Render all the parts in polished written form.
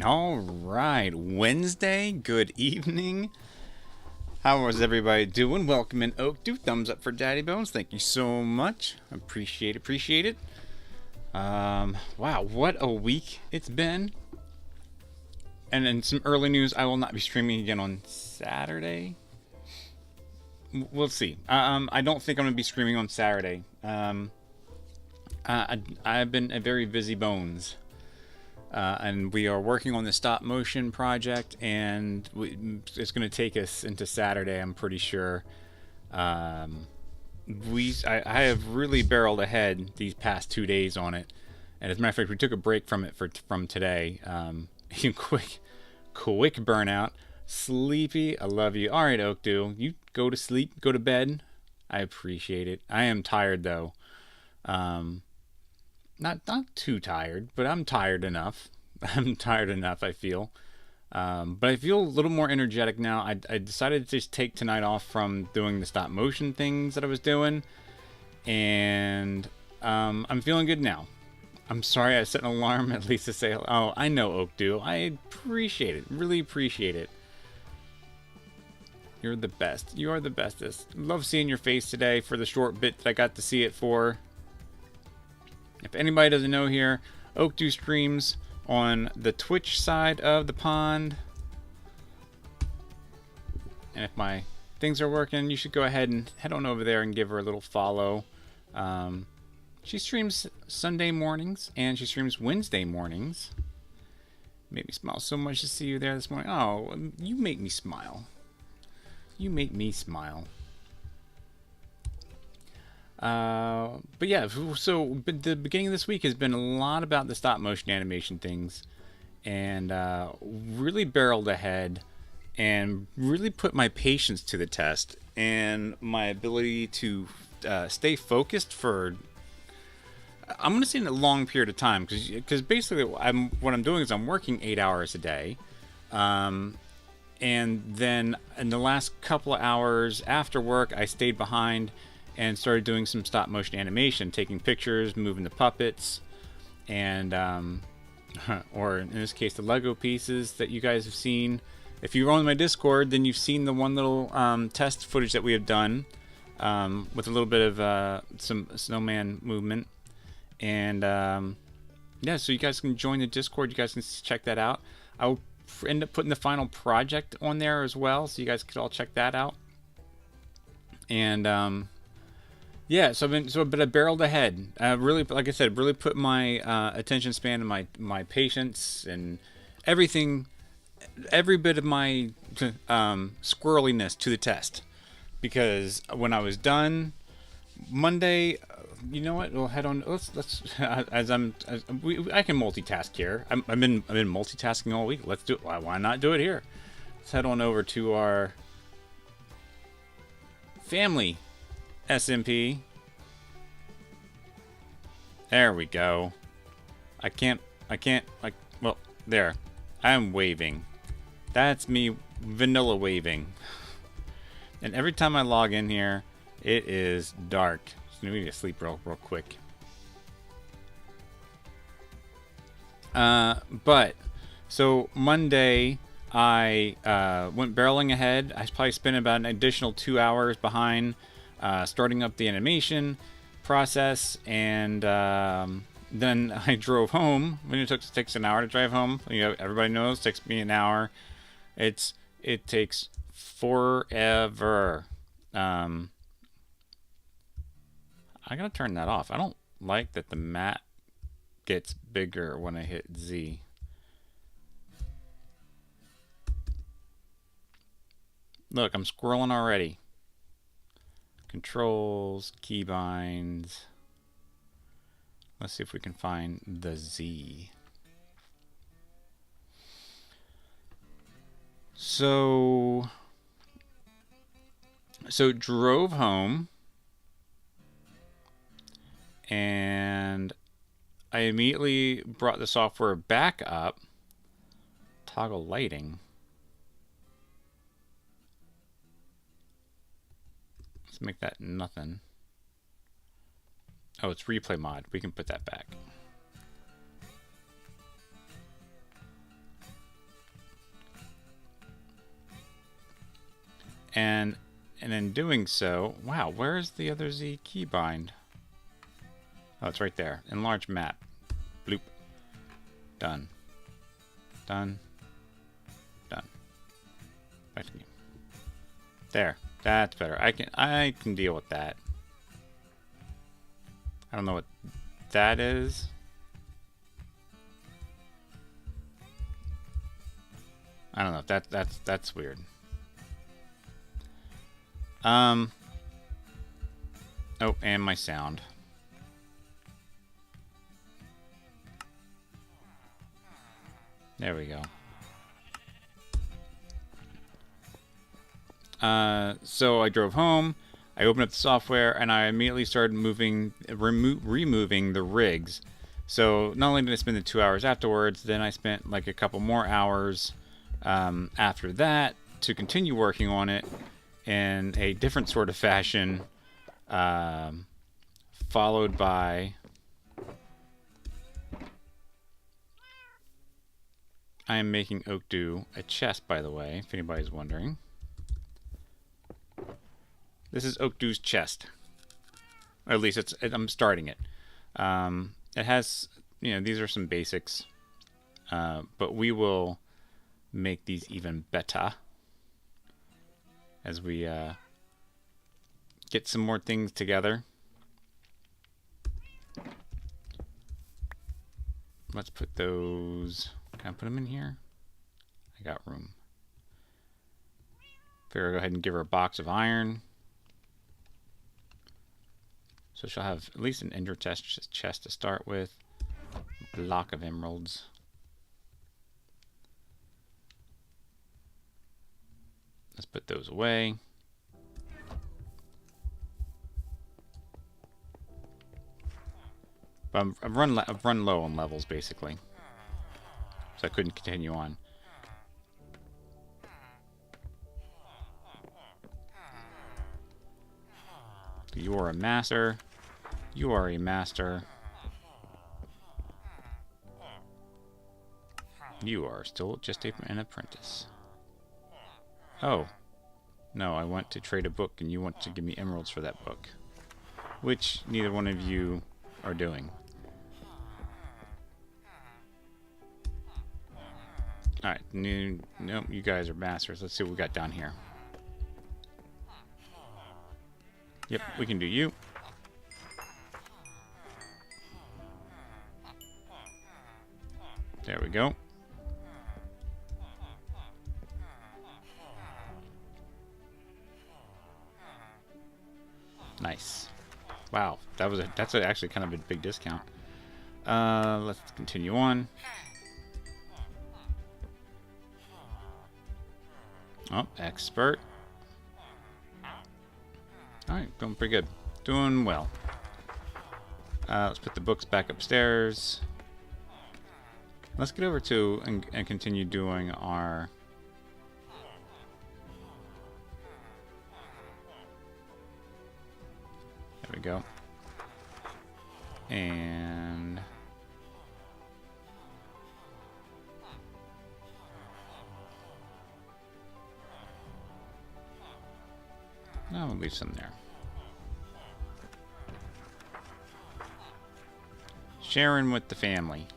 All right, Wednesday. Good evening. How was everybody doing? Welcome in, Oak. Do thumbs up for Daddy Bones. Thank you so much. Appreciate it. Wow, what a week it's been. And in some early news, I will not be streaming again on Saturday. We'll see. I don't think I'm gonna be streaming on Saturday. I've been a very busy bones. And we are working on the stop motion project, and it's going to take us into Saturday, I'm pretty sure. I have really barreled ahead these past 2 days on it, and as a matter of fact, we took a break from it from today. Quick burnout, sleepy. I love you. All right, Oakdew, you go to sleep, go to bed. I appreciate it. I am tired though. Not too tired, but I'm tired enough. I'm tired enough, I feel. But I feel a little more energetic now. I decided to just take tonight off from doing the stop motion things that I was doing. And I'm feeling good now. I'm sorry I set an alarm at least to say, oh, I know, Oakdew. I appreciate it. Really appreciate it. You're the best. You are the bestest. Love seeing your face today for the short bit that I got to see it for. If anybody doesn't know here, Oakdew streams on the Twitch side of the pond. And if my things are working, you should go ahead and head on over there and give her a little follow. She streams Sunday mornings and she streams Wednesday mornings. Made me smile so much to see you there this morning. Oh, you make me smile. You make me smile. But yeah, so the beginning of this week has been a lot about the stop motion animation things, and really barreled ahead and really put my patience to the test and my ability to stay focused for, I'm going to say, in a long period of time, because basically what I'm doing is I'm working 8 hours a day, and then in the last couple of hours after work I stayed behind and started doing some stop motion animation, taking pictures, moving the puppets, and or in this case the Lego pieces that you guys have seen. If you're on my Discord, then you've seen the one little test footage that we have done with a little bit of some snowman movement. And yeah, so you guys can join the Discord. You guys can check that out. I'll end up putting the final project on there as well, so you guys could all check that out. And yeah, but I barreled ahead. Really, like I said, really put my attention span and my patience and everything, every bit of my squirreliness to the test. Because when I was done Monday, you know what? We'll head on. Let's I can multitask here. I've been multitasking all week. Let's do it. Why not do it here? Let's head on over to our family SMP. There we go. I can't, like, well, there. I'm waving. That's me vanilla waving. And every time I log in here, it is dark. So we need to sleep real quick. But, so Monday, I went barreling ahead. I probably spent about an additional 2 hours behind starting up the animation process, and then I drove home. When it takes an hour to drive home, you know, everybody knows it takes me an hour. It takes forever. I gotta turn that off. I don't like that the map gets bigger when I hit Z. Look, I'm squirreling already. Controls, keybinds. Let's see if we can find the Z. So drove home, and I immediately brought the software back up. Toggle lighting. Let's make that nothing. Oh, it's replay mod. We can put that back. And in doing so, wow, where is the other Z keybind? Oh, it's right there. Enlarge map. Bloop. Done. Done. Done. Back to me. There. That's better. I can deal with that. I don't know what that is. I don't know. That's weird. Oh, and my sound. There we go. So I drove home, I opened up the software, and I immediately started removing the rigs. So not only did I spend the 2 hours afterwards, then I spent like a couple more hours after that to continue working on it in a different sort of fashion, followed by... I am making Oak do a chest, by the way, if anybody's wondering. This is Oak do's chest. Or at least I'm starting it. It has, these are some basics. But we will make these even better as we get some more things together. Let's put those... Can I put them in here? I got room. Figure I'll go ahead and give her a box of iron. So she'll have at least an ender chest to start with. A block of emeralds. Let's put those away. But I've run low on levels, basically. So I couldn't continue on. You are a master. You are a master. You are still just an apprentice. Oh. No, I want to trade a book and you want to give me emeralds for that book. Which neither one of you are doing. Alright, nope, you guys are masters. Let's see what we got down here. Yep, we can do you. There we go. Nice. Wow, that's actually kind of a big discount. Let's continue on. Oh, expert. Alright, going pretty good. Doing well. Let's put the books back upstairs. Let's get over to and continue doing our... There we go. And... No, we'll leave some there. Sharing with the family.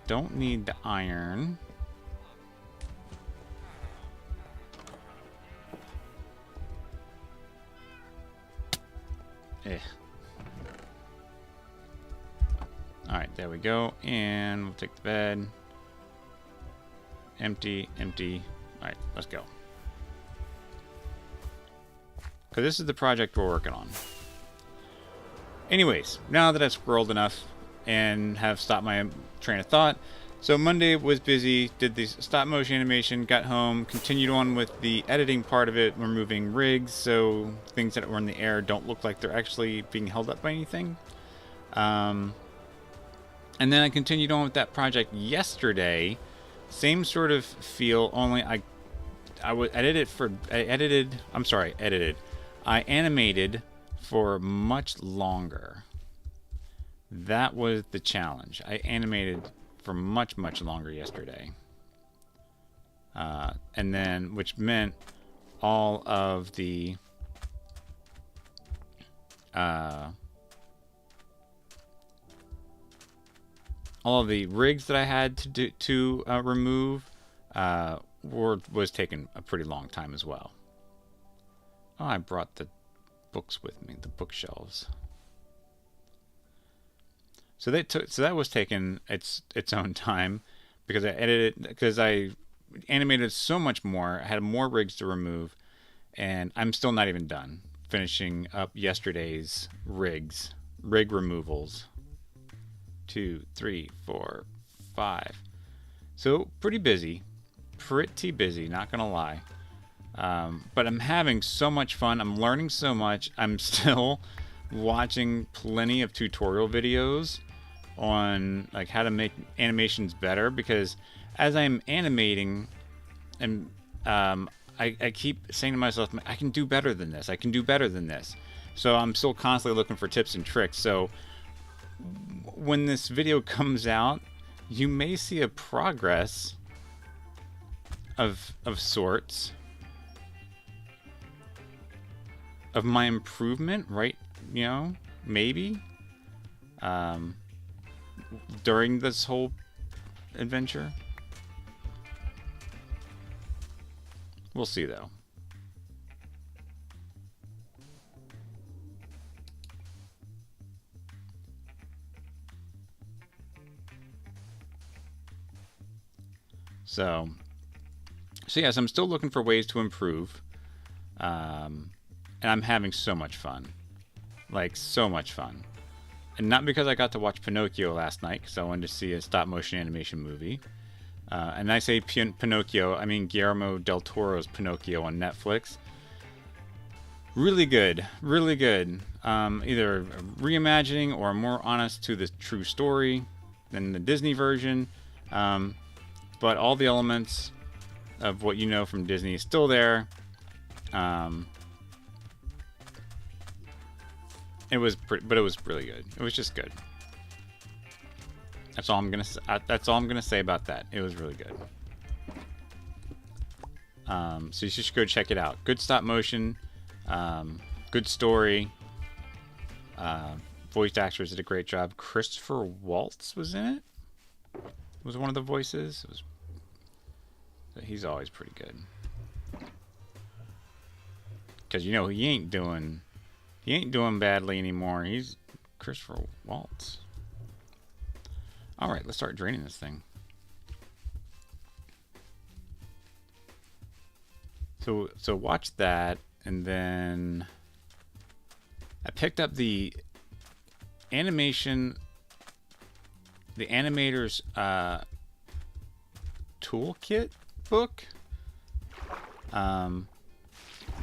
Don't need the iron. Alright, there we go. And we'll take the bed. Empty, empty. Alright, let's go. Because this is the project we're working on. Anyways, now that I've squirreled enough and have stopped my train of thought, so Monday was busy, did the stop motion animation, got home, continued on with the editing part of it, removing rigs so things that were in the air don't look like they're actually being held up by anything. And then I continued on with that project yesterday. Same sort of feel, only I animated for much longer. That was the challenge. I animated for much, much longer yesterday. and then which meant all of the rigs that I had to remove was taking a pretty long time as well. Oh, I brought the books with me, the bookshelves. So that was taking its own time because I animated so much more. I had more rigs to remove, and I'm still not even done finishing up yesterday's rig removals. 2, 3, 4, 5. So pretty busy, not gonna lie. But I'm having so much fun. I'm learning so much. I'm still watching plenty of tutorial videos on like how to make animations better, because as I'm animating and I keep saying to myself, I can do better than this. I can do better than this. So I'm still constantly looking for tips and tricks. So when this video comes out, you may see a progress of sorts of my improvement, right? You know, maybe during this whole adventure. We'll see though. So yes, I'm still looking for ways to improve. And I'm having so much fun. Like, so much fun. And not because I got to watch Pinocchio last night, because I wanted to see a stop-motion animation movie. And I say Pinocchio, I mean Guillermo del Toro's Pinocchio on Netflix. Really good. Really good. Either reimagining or more honest to the true story than the Disney version. But all the elements of what you know from Disney is still there. It was really good. It was just good. That's all I'm gonna say about that. It was really good. So you should go check it out. Good stop motion, good story. Voice actors did a great job. Christopher Waltz was in it. Was one of the voices. He's always pretty good. Because you know he ain't doing badly anymore. He's Christopher Waltz. All right, let's start draining this thing. So watch that, and then I picked up the animator's toolkit book.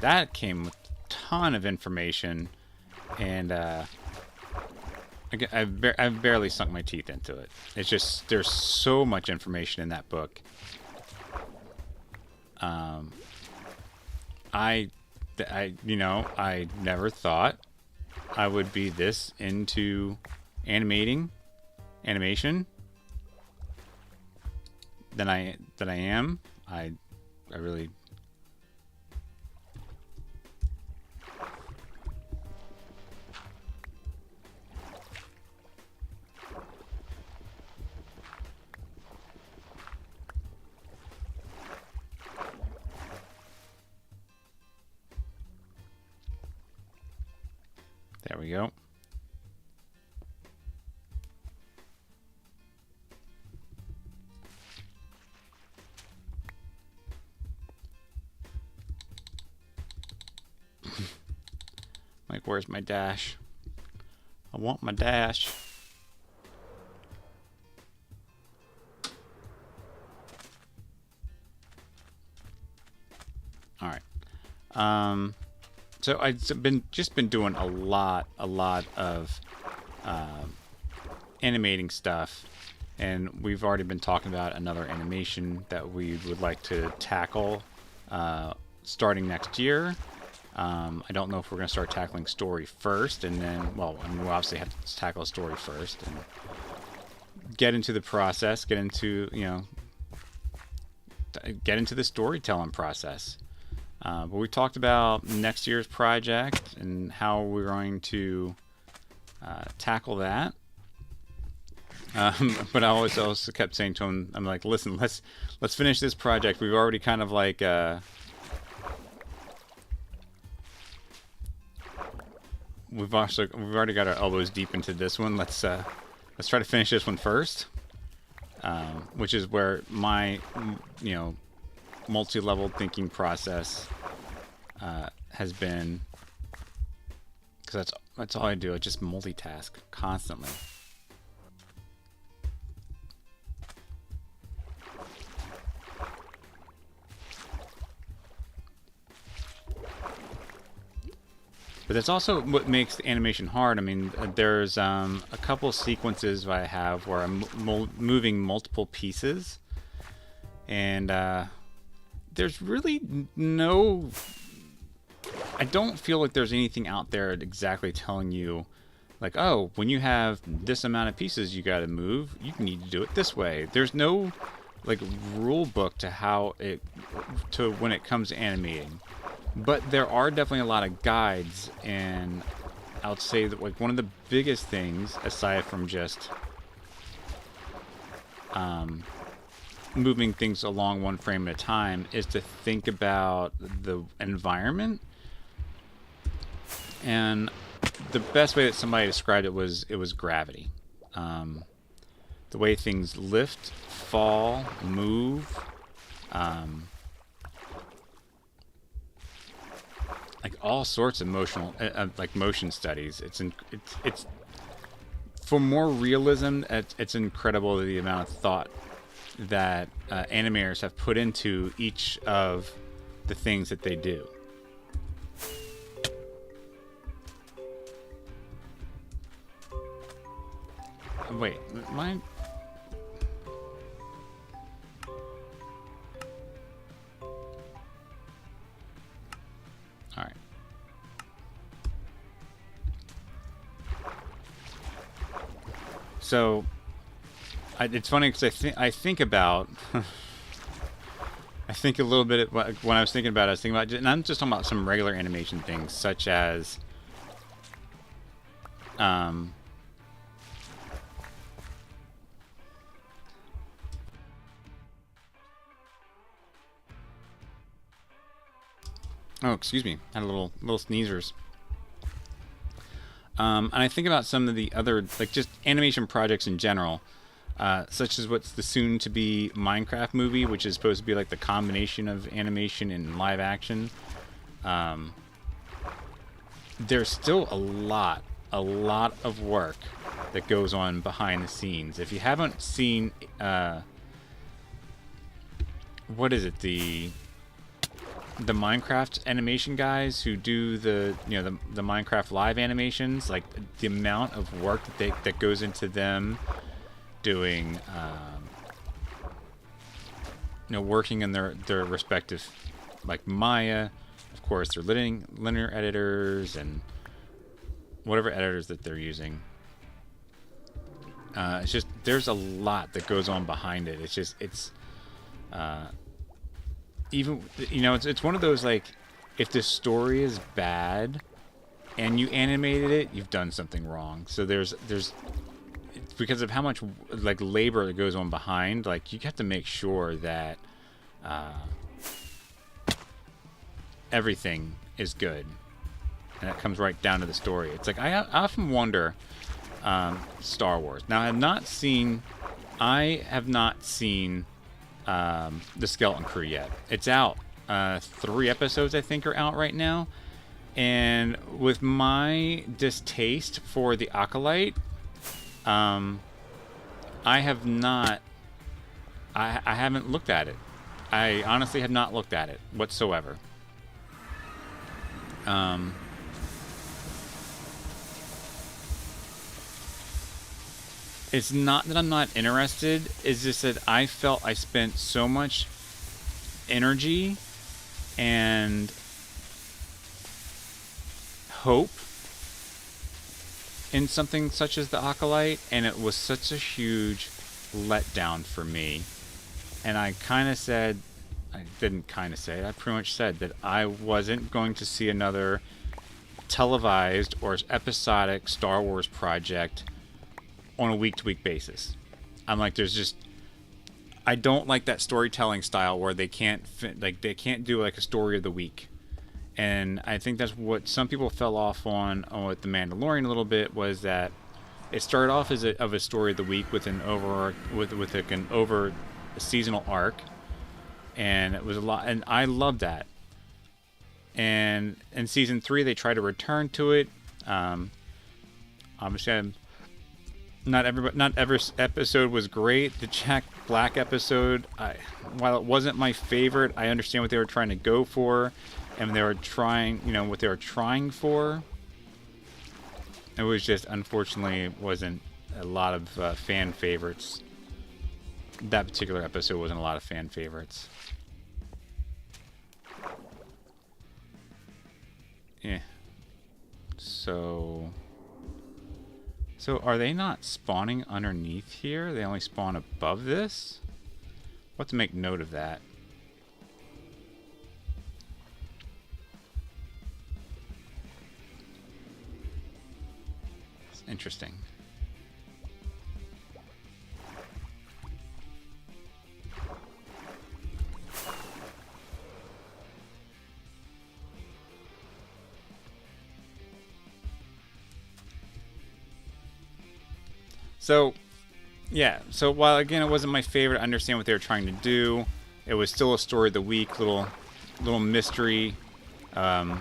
That came with a ton of information, and I've barely sunk my teeth into it. It's just, there's so much information in that book. I never thought I would be this into animation than I am. I really. There we go. Like, where's my dash? I want my dash. All right. So I've been doing a lot of animating stuff, and we've already been talking about another animation that we would like to tackle starting next year. I don't know if we're going to start tackling story first, and then, well, I mean, we'll obviously have to tackle a story first and get into the process, get into, get into the storytelling process. But we talked about next year's project and how we're going to tackle that. But I also kept saying to him, I'm like, listen, let's finish this project. We've already kind of like we've already got our elbows deep into this one. Let's try to finish this one first, which is where my multi-level thinking process has been, because that's all I do. I just multitask constantly. But that's also what makes the animation hard. I mean, there's a couple sequences I have where I'm moving multiple pieces, and there's really no... I don't feel like there's anything out there exactly telling you, like, oh, when you have this amount of pieces you got to move, you need to do it this way. There's no, like, rule book to when it comes to animating. But there are definitely a lot of guides, and I would say that, like, one of the biggest things, aside from just moving things along one frame at a time, is to think about the environment. And the best way that somebody described it was gravity. The way things lift, fall, move, like all sorts of motion studies. It's for more realism. It's incredible the amount of thought that animators have put into each of the things that they do. Wait, mine. All right. So, it's funny because I think about I think a little bit when I was thinking about and I'm just talking about some regular animation things such as oh, excuse me. Had a little sneezers. And I think about some of the other, like, just animation projects in general, such as what's the soon-to-be Minecraft movie, which is supposed to be like the combination of animation and live action. There's still a lot of work that goes on behind the scenes. If you haven't seen, what is it, the Minecraft animation guys who do the Minecraft live animations, like the amount of work that goes into them doing working in their respective, like Maya, of course, their linear editors and whatever editors that they're using. It's just, there's a lot that goes on behind it. It's even, it's one of those, like, if the story is bad and you animated it, you've done something wrong. So there's because of how much, like, labor that goes on behind, like, you have to make sure that everything is good, and it comes right down to the story. It's like, I often wonder, Star Wars. Now, I have not seen the Skeleton Crew yet. It's out. 3 episodes, I think, are out right now. And with my distaste for the Acolyte, I haven't looked at it. I honestly have not looked at it whatsoever. It's not that I'm not interested. It's just that I felt I spent so much energy and hope in something such as the Acolyte, and it was such a huge letdown for me. And I kind of said, I didn't kind of say it. I pretty much said that I wasn't going to see another televised or episodic Star Wars project on a week-to-week basis. I'm like, there's just, I don't like that storytelling style where they can't they can't do like a story of the week. And I think that's what some people fell off on with The Mandalorian a little bit, was that it started off as a story of the week with an over seasonal arc, and it was a lot, and I loved that. And in season 3, they try to return to it. Obviously, not every episode was great. The Jack Black episode, while it wasn't my favorite, I understand what they were trying to go for, and they were trying, what they were trying for. It was just, unfortunately, wasn't a lot of fan favorites. That particular episode wasn't a lot of fan favorites. Yeah. So are they not spawning underneath here? They only spawn above this? We'll have to make note of that. It's interesting. So, yeah. So while again it wasn't my favorite, I understand what they were trying to do. It was still a story of the week, little mystery, and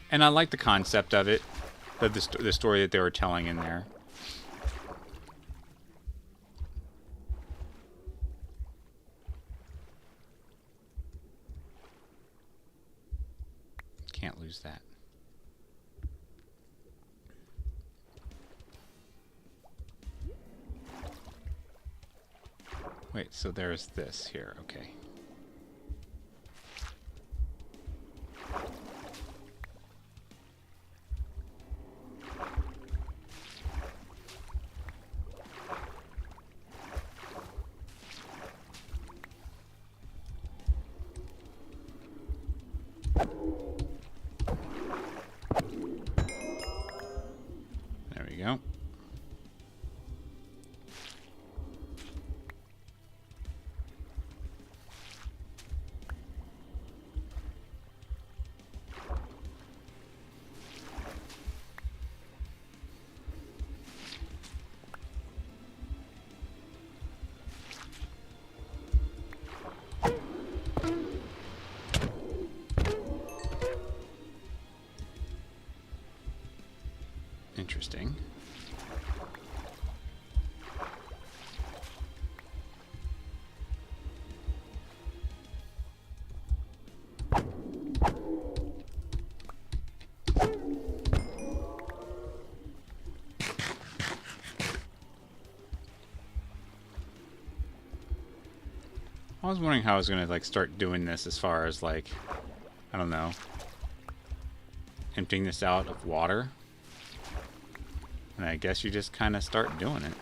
I like the concept of it, of the story that they were telling in there. Can't lose that. Wait, so there's this here, okay. There we go. Interesting. I was wondering how I was gonna like start doing this as far as like, I don't know, emptying this out of water. And I guess you just kind of start doing it.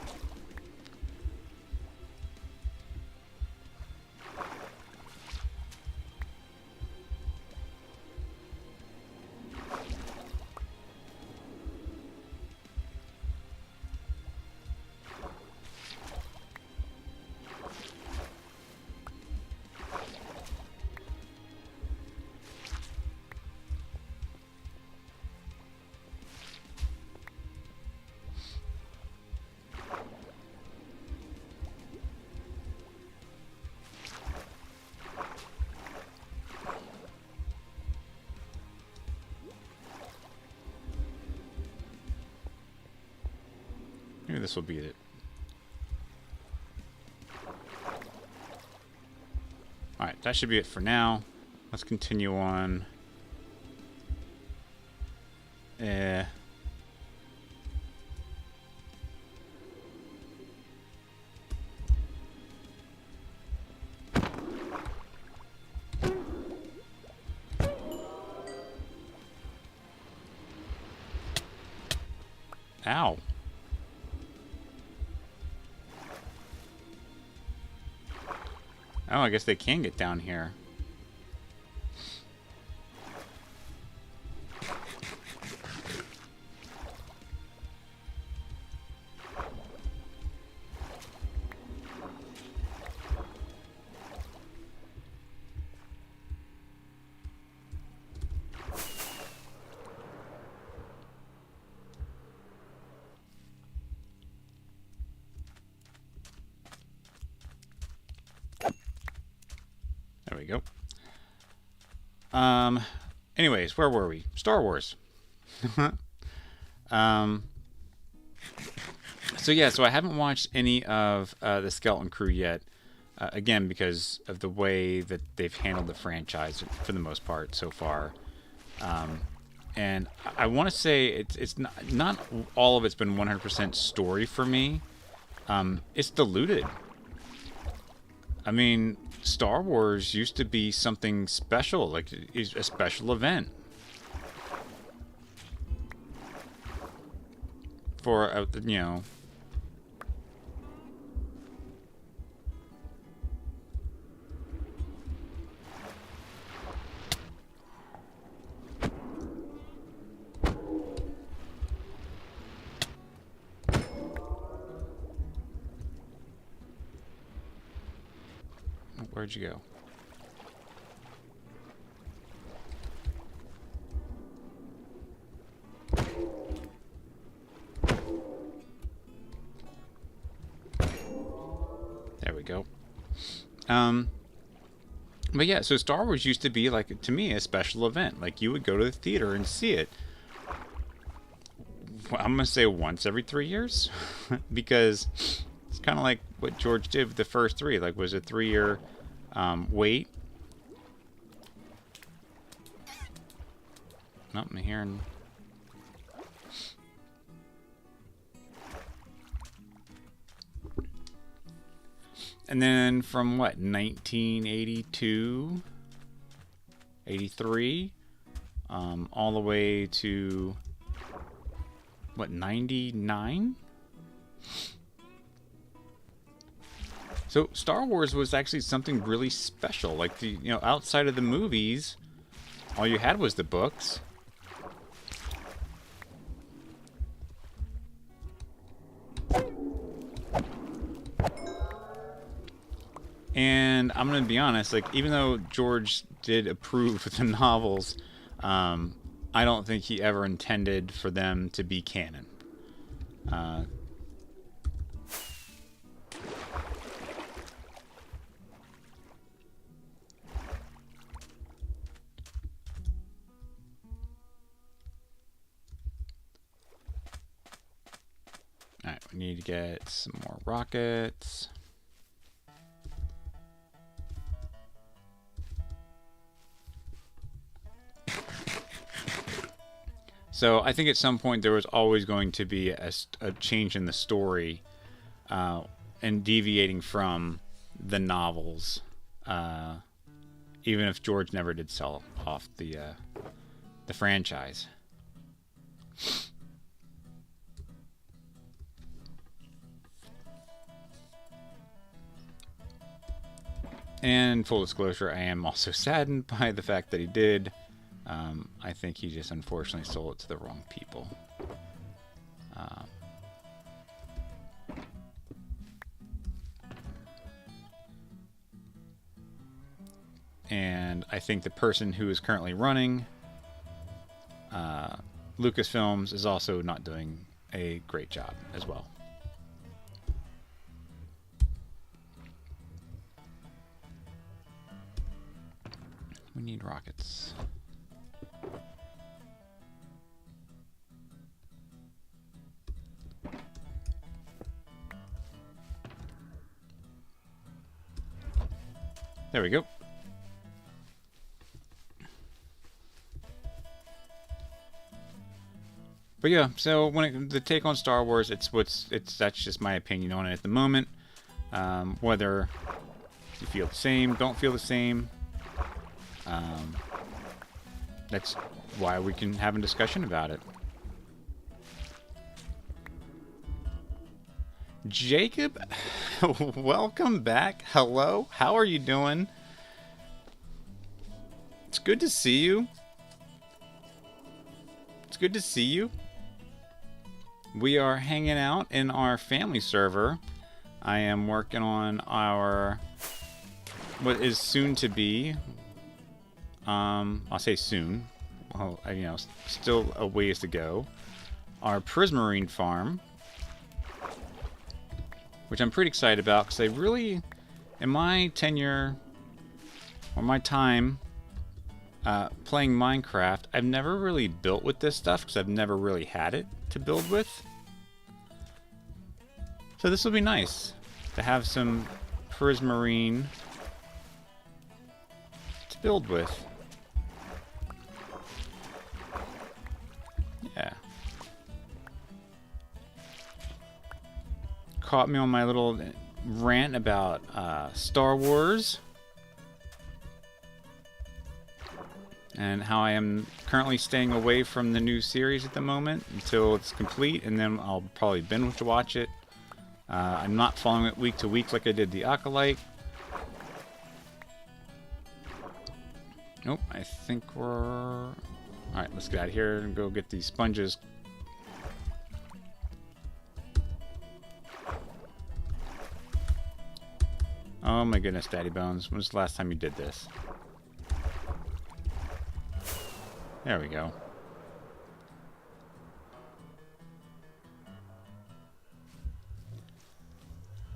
Maybe this will be it. Alright, that should be it for now. Let's continue on. Ow. Oh, I guess they can get down here. There we go. Anyways, where were we? Star Wars. So yeah, so I haven't watched any of the Skeleton Crew yet. Again, because of the way that they've handled the franchise for the most part so far. And I want to say it's not all of it's been 100% story for me. It's diluted. I mean, Star Wars used to be something special, like a special event. For, you know... Where'd you go? There we go. But yeah, so Star Wars used to be, like, to me, a special event. Like, you would go to the theater and see it. I'm gonna say once every 3 years. Because it's kind of like what George did with the first three. Like, was a 3-year wait. Nope, I'm hearing... And then from what, 1982, 83, all the way to, what, 99? So Star Wars was actually something really special. Like, the, you know, outside of the movies, all you had was the books. And I'm going to be honest, like, even though George did approve of the novels, I don't think he ever intended for them to be canon. Alright, we need to get some more rockets. So I think at some point there was always going to be a change in the story and deviating from the novels, even if George never did sell off the franchise. And full disclosure, I am also saddened by the fact that he did. I think he just unfortunately sold it to the wrong people. And I think the person who is currently running Lucasfilms is also not doing a great job as well. We need rockets. There we go. But yeah, so when the take on Star Wars, that's just my opinion on it at the moment. Whether you feel the same, don't feel the same, that's why we can have a discussion about it. Jacob, Welcome back. Hello. How are you doing? It's good to see you. It's good to see you. We are hanging out in our family server. I am working on our what is soon to be. I'll say soon. Well, you know, still a ways to go. Our prismarine farm, which I'm pretty excited about because I really, in my tenure or my time playing Minecraft, I've never really built with this stuff because I've never really had it to build with. So this will be nice to have some prismarine to build with. Yeah. Caught me on my little rant about Star Wars and how I am currently staying away from the new series at the moment until it's complete, and then I'll probably binge watch it. I'm not following it week to week like I did the Acolyte. Nope, I think we're... Alright, let's get out of here and go get these sponges. Oh my goodness, Daddy Bones. When was the last time you did this? There we go.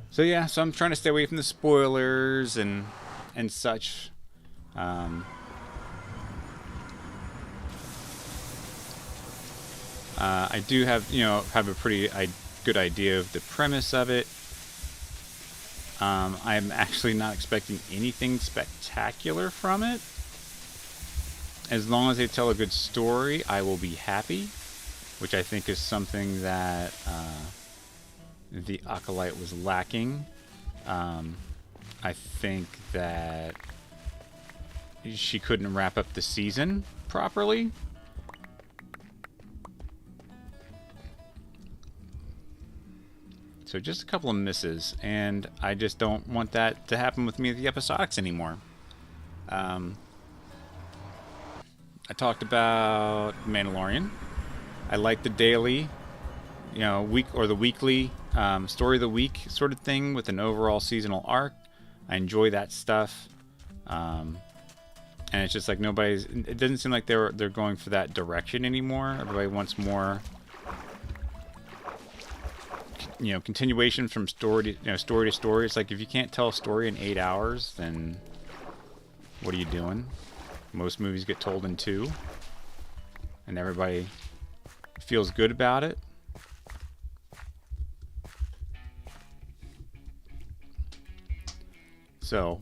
So yeah, so I'm trying to stay away from the spoilers and such. I do have, you know, have a pretty good idea of the premise of it. I'm actually not expecting anything spectacular from it. As long as they tell a good story, I will be happy, which I think is something that the Acolyte was lacking. I think that she couldn't wrap up the season properly. So just a couple of misses, and I just don't want that to happen with me at the episodics anymore. I talked about Mandalorian. I like the daily, you know, week or the weekly story of the week sort of thing with an overall seasonal arc. I enjoy that stuff, and it's just like nobody's. It doesn't seem like they're going for that direction anymore. Everybody wants more, you know, continuation from story to story. It's like if you can't tell a story in 8 hours, then what are you doing? Most movies get told in 2, and everybody feels good about it. So,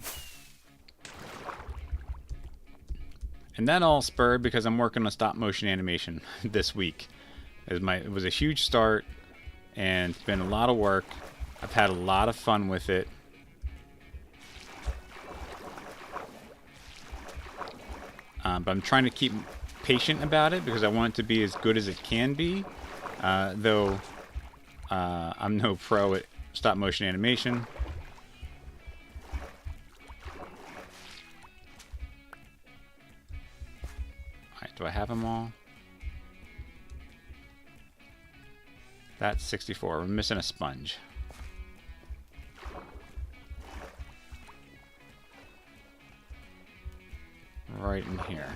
and that all spurred because I'm working on stop motion animation this week. It was a huge start, and it's been a lot of work. I've had a lot of fun with it. But I'm trying to keep patient about it because I want it to be as good as it can be. Though I'm no pro at stop motion animation. Alright, do I have them all? That's 64. We're missing a sponge. Right in here.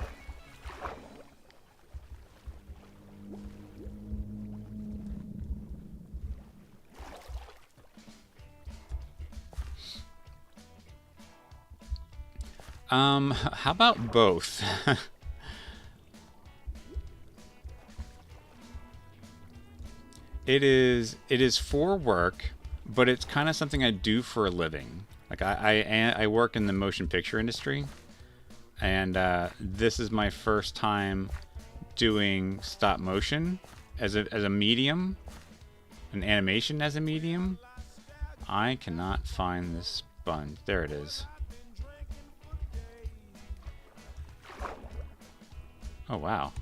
How about both? It is for work, but it's kind of something I do for a living. Like I work in the motion picture industry, and this is my first time doing stop motion as a medium, an animation as a medium. I cannot find this sponge. There it is. Oh wow.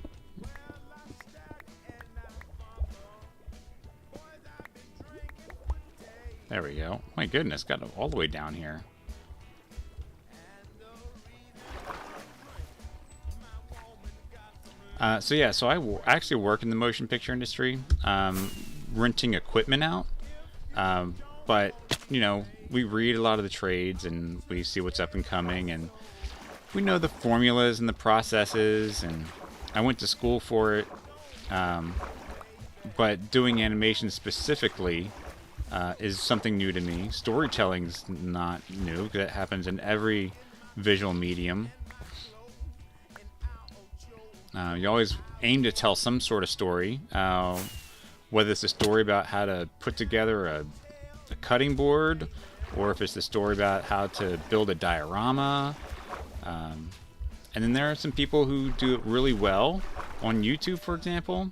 There we go. My goodness, got it all the way down here. So I actually work in the motion picture industry, renting equipment out. But, you know, we read a lot of the trades and we see what's up and coming, and we know the formulas and the processes, and I went to school for it. But doing animation specifically is something new to me. Storytelling's not new, because it happens in every visual medium. You always aim to tell some sort of story, whether it's a story about how to put together a cutting board, or if it's the story about how to build a diorama. And then there are some people who do it really well on YouTube, for example.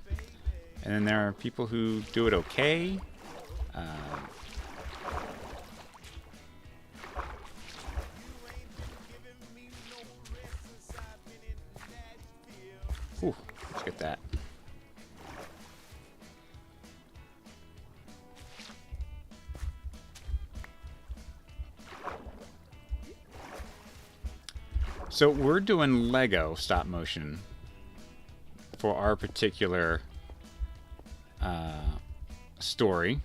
And then there are people who do it okay. Ooh, let's get that. So we're doing Lego stop motion for our particular story.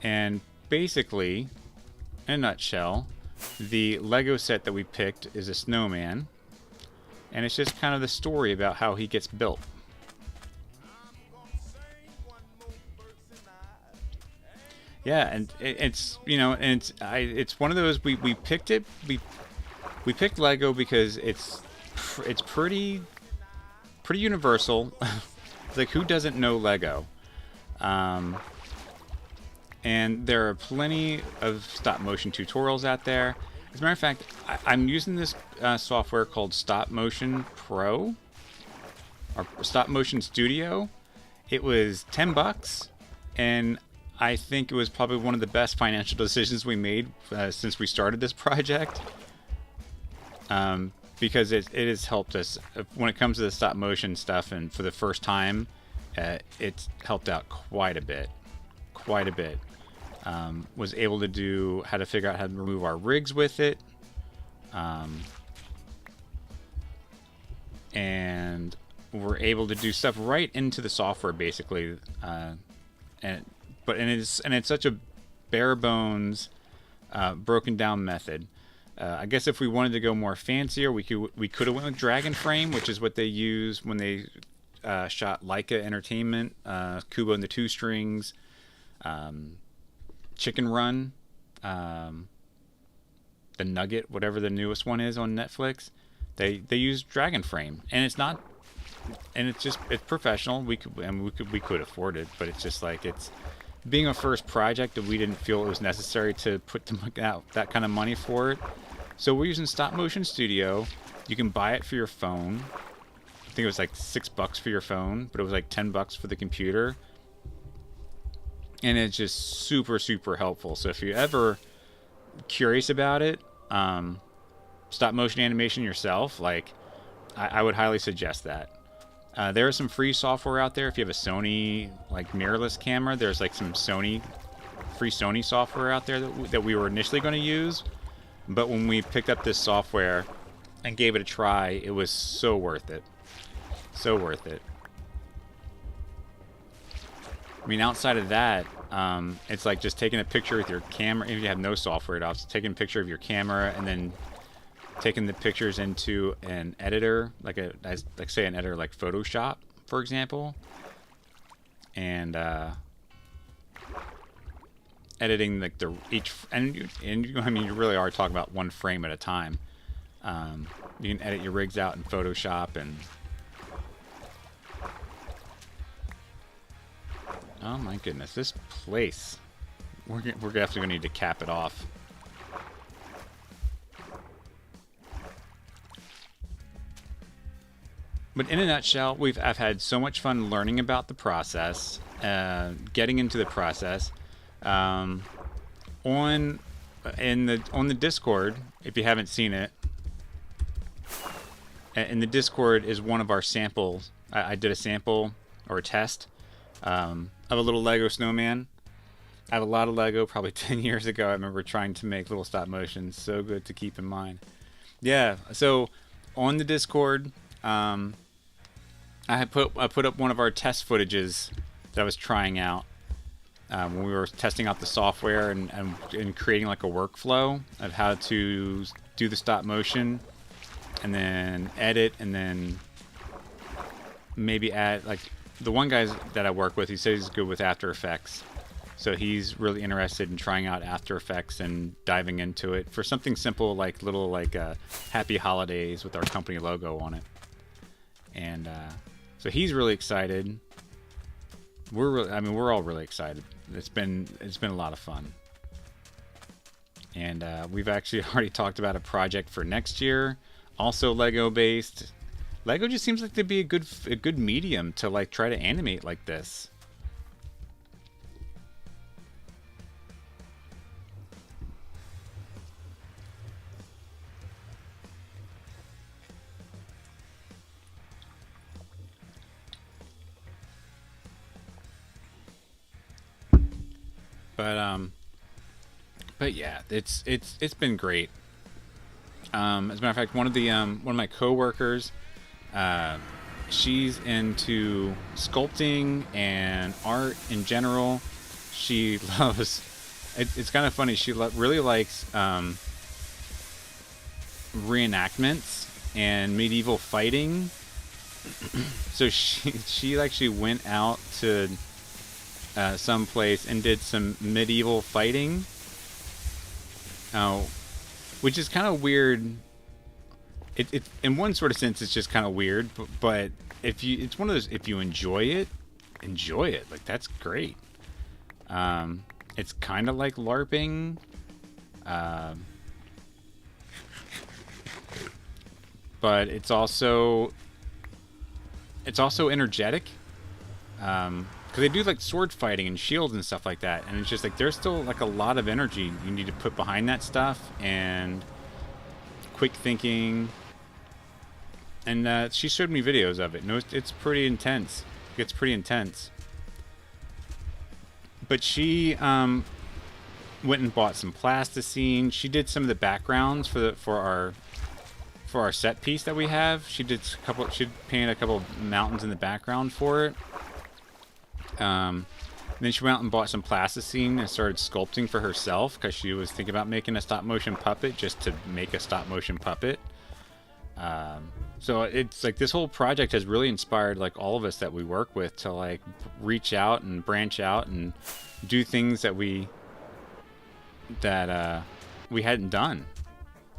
And basically, in a nutshell, the Lego set that we picked is a snowman, and it's just kind of the story about how he gets built. Yeah, and it's, you know, and it's one of those, we picked it, we picked Lego because it's pretty universal. It's like, who doesn't know Lego? And there are plenty of stop motion tutorials out there. As a matter of fact, I'm using this software called Stop Motion Pro, or Stop Motion Studio. It was $10, and I think it was probably one of the best financial decisions we made since we started this project. Because it has helped us when it comes to the stop motion stuff, and for the first time, it's helped out quite a bit. Was able to do how to figure out how to remove our rigs with it, and we're able to do stuff right into the software, basically, and it's such a bare bones, broken down method. I guess if we wanted to go more fancier, we could have went with Dragon Frame, which is what they use when they shot Leica Entertainment, Kubo and the Two Strings, Chicken Run, The Nugget, whatever the newest one is on Netflix. They use Dragon Frame, and it's professional. We could afford it, but it's just like, it's being a first project that we didn't feel it was necessary to put out that kind of money for it. So we're using Stop Motion Studio. You can buy it for your phone. I think it was like $6 for your phone, but it was like $10 for the computer. And it's just super, super helpful. So if you're ever curious about it, stop motion animation yourself, like, I would highly suggest that. There is some free software out there. If you have a Sony like mirrorless camera, there's like some free Sony software out there that we were initially going to use. But when we picked up this software and gave it a try, it was so worth it. So worth it. I mean, outside of that, it's like just taking a picture with your camera. If you have no software at all, it's taking a picture of your camera and then taking the pictures into an editor, like say an editor like Photoshop, for example, and editing like I mean, you really are talking about one frame at a time. You can edit your rigs out in Photoshop, and oh my goodness, this place, we're definitely gonna need to cap it off. But in a nutshell, I've had so much fun learning about the process, getting into the process. On the Discord, if you haven't seen it, in the Discord is one of our samples. I did a sample or a test I have a little Lego snowman. I have a lot of Lego. Probably 10 years ago, I remember trying to make little stop motions. So good to keep in mind. Yeah. So on the Discord, I put up one of our test footages that I was trying out when we were testing out the software and creating like a workflow of how to do the stop motion and then edit and then maybe add like the one guy that I work with. He says he's good with After Effects, so he's really interested in trying out After Effects and diving into it for something simple like little like Happy Holidays with our company logo on it. And so he's really excited. We're all really excited. It's been a lot of fun. And we've actually already talked about a project for next year, also Lego based. Lego just seems like to be a good medium to like try to animate like this. But yeah, it's been great. As a matter of fact, one of my coworkers, she's into sculpting and art in general. She loves. It's kind of funny. She really likes reenactments and medieval fighting. So she actually went out to someplace and did some medieval fighting, which is kind of weird. It in one sort of sense it's just kind of weird, but it's one of those, if you enjoy it, like that's great. It's kind of like LARPing, but it's also energetic. Because they do like sword fighting and shields and stuff like that, and it's just like there's still like a lot of energy you need to put behind that stuff and quick thinking. And she showed me videos of it. No, it's pretty intense. It gets pretty intense. But she went and bought some plasticine. She did some of the backgrounds for our set piece that we have. She painted a couple mountains in the background for it. Then she went out and bought some plasticine and started sculpting for herself because she was thinking about making a stop motion puppet just to make a stop motion puppet. So it's like this whole project has really inspired like all of us that we work with to like reach out and branch out and do things that we hadn't done.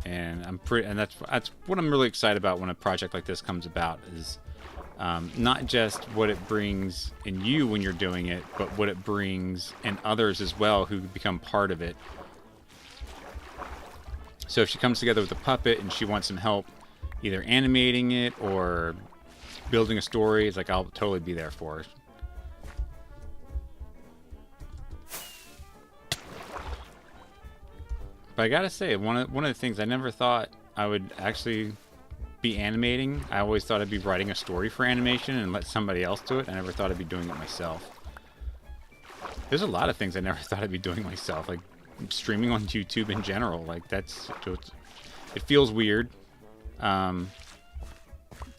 And that's what I'm really excited about when a project like this comes about is not just what it brings in you when you're doing it, but what it brings in others as well who become part of it. So if she comes together with a puppet and she wants some help either animating it or building a story, it's like I'll totally be there for her. But I gotta say, one of the things I never thought I would actually be animating. I always thought I'd be writing a story for animation and let somebody else do it. I never thought I'd be doing it myself. There's a lot of things I never thought I'd be doing myself, like streaming on YouTube in general. Like it feels weird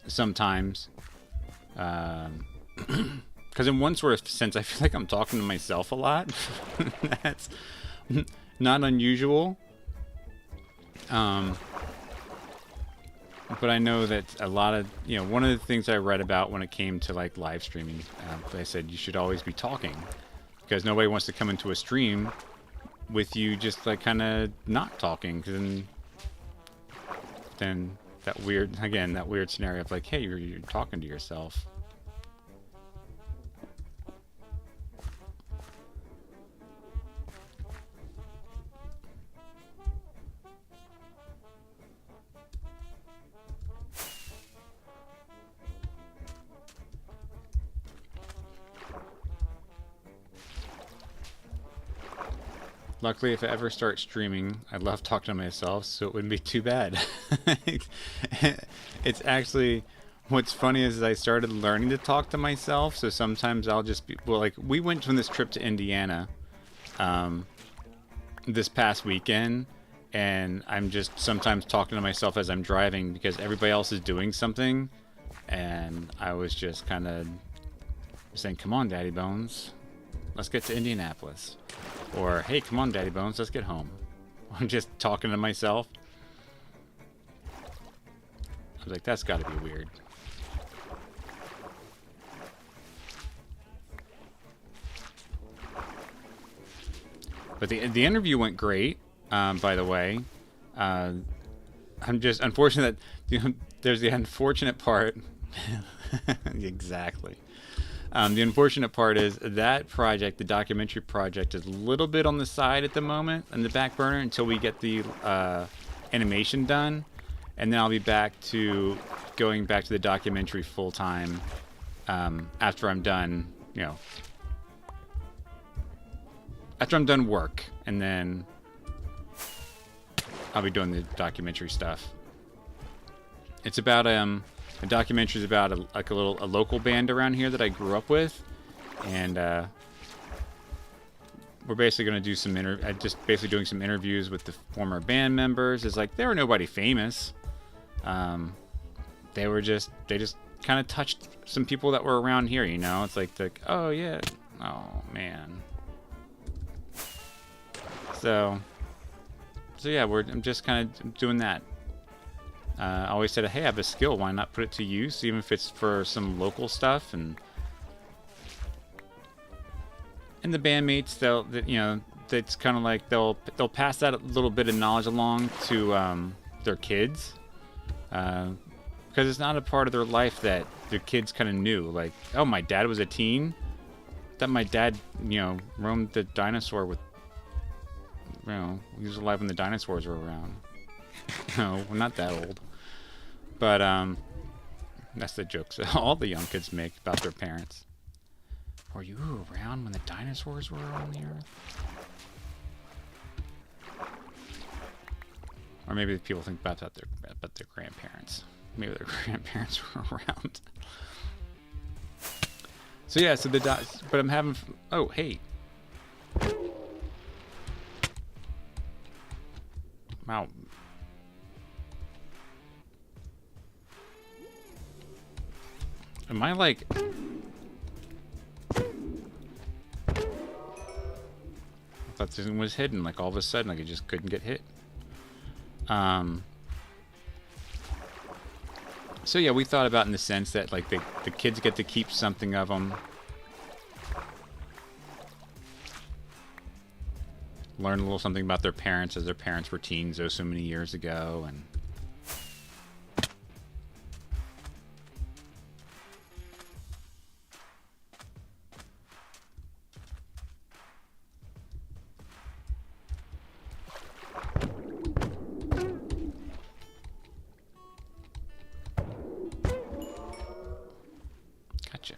sometimes. Because in one sort of sense, I feel like I'm talking to myself a lot. That's not unusual. But I know that a lot of, one of the things I read about when it came to like live streaming, they said you should always be talking because nobody wants to come into a stream with you just like kind of not talking. Cause then that weird scenario of like, hey, you're talking to yourself. Luckily, if I ever start streaming, I love talking to myself, so it wouldn't be too bad. It's actually what's funny is I started learning to talk to myself. So sometimes I'll just be, well, like we went on this trip to Indiana this past weekend, and I'm just sometimes talking to myself as I'm driving because everybody else is doing something, and I was just kind of saying, "Come on, Daddy Bones, let's get to Indianapolis," or "Hey, come on, Daddy Bones, let's get home." I'm just talking to myself. I was like, that's got to be weird. But the interview went great, by the way. I'm just unfortunate that there's the unfortunate part. Exactly. The unfortunate part is that project, the documentary project, is a little bit on the side at the moment, on the back burner, until we get the animation done. And then I'll be back to going back to the documentary full time after I'm done, after I'm done work. And then I'll be doing the documentary stuff. It's about the documentary is about a local band around here that I grew up with, and we're basically going to do some just basically doing some interviews with the former band members. It's like they were nobody famous. They just kind of touched some people that were around here. It's like oh yeah, oh man. So yeah, I'm just kind of doing that. I always said, hey, I have a skill. Why not put it to use, even if it's for some local stuff? And the bandmates, it's kind of like they'll pass that little bit of knowledge along to their kids, because it's not a part of their life that their kids kind of knew. Like, oh, my dad was a teen. That my dad, roamed the dinosaur with. He was alive when the dinosaurs were around. No, we're not that old. But that's the jokes that all the young kids make about their parents. Were you around when the dinosaurs were on the earth? Or maybe people think about their grandparents. Maybe their grandparents were around. So yeah, but I'm having. Oh, hey. Wow. Am I like... I thought this thing was hidden, like all of a sudden, like it just couldn't get hit. So yeah, we thought about in the sense that like the kids get to keep something of them. Learn a little something about their parents as their parents were teens so many years ago, and gotcha.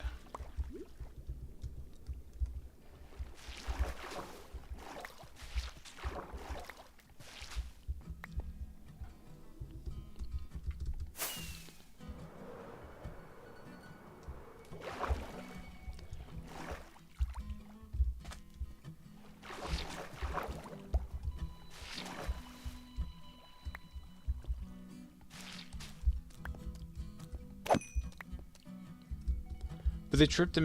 But the trip to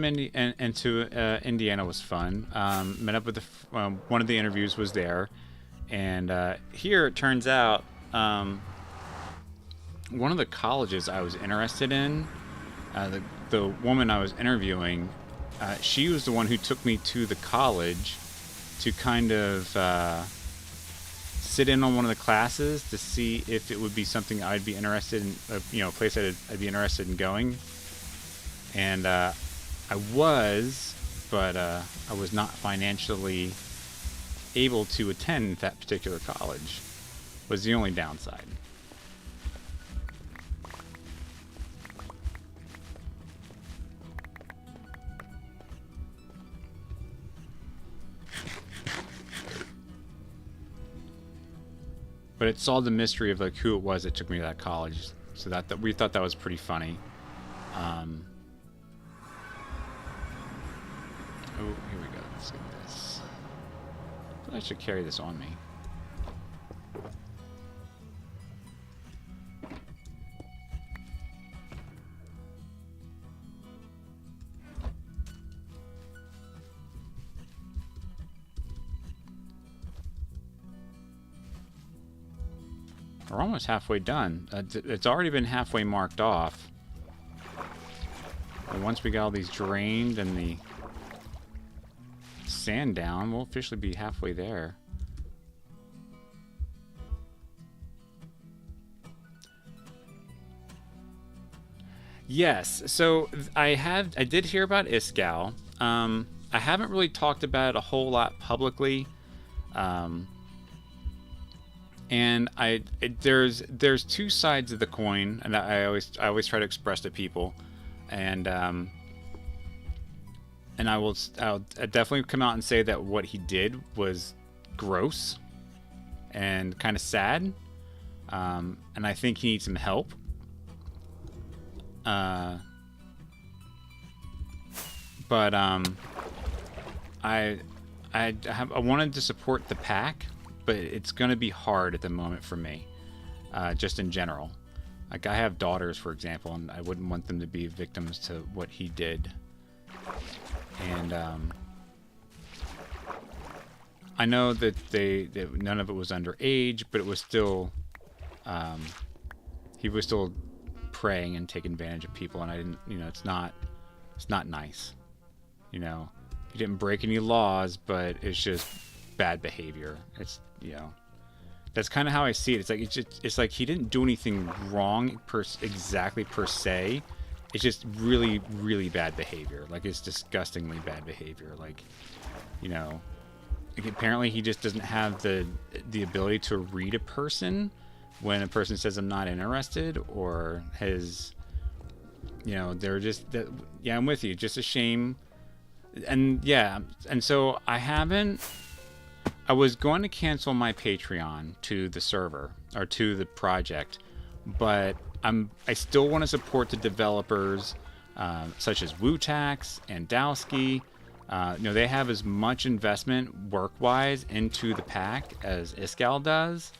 Indiana was fun. Met up with one of the interviews was there, and here it turns out one of the colleges I was interested in, the woman I was interviewing, she was the one who took me to the college to kind of sit in on one of the classes to see if it would be something I'd be interested in, a place I'd be interested in going. And I was, but I was not financially able to attend that particular college, was the only downside. But it solved the mystery of like who it was that took me to that college, so that we thought that was pretty funny. Um, oh, here we go. Let's get this. I should carry this on me. We're almost halfway done. It's already been halfway marked off. And once we got all these drained and the sand down, we'll officially be halfway there. Yes, so I did hear about Iskall. I haven't really talked about it a whole lot publicly. And there's two sides of the coin, and I always try to express to people, and I'll definitely come out and say that what he did was gross and kind of sad, and I think he needs some help. But I wanted to support the pack, but it's going to be hard at the moment for me, just in general. Like, I have daughters, for example, and I wouldn't want them to be victims to what he did. And I know that none of it was underage, but it was still, he was still preying and taking advantage of people, and I didn't, it's not nice. He didn't break any laws, but it's just bad behavior. It's, that's kind of how I see it. It's like he didn't do anything wrong exactly per se. It's just really, really bad behavior. Like, it's disgustingly bad behavior. Like, like, apparently he just doesn't have the ability to read a person when a person says I'm not interested, or has, they're just, yeah, I'm with you. Just a shame. And yeah, and so I was going to cancel my Patreon to the server, or to the project, but I still want to support the developers, such as Wootax and Dowski. They have as much investment work-wise into the pack as Iskall does.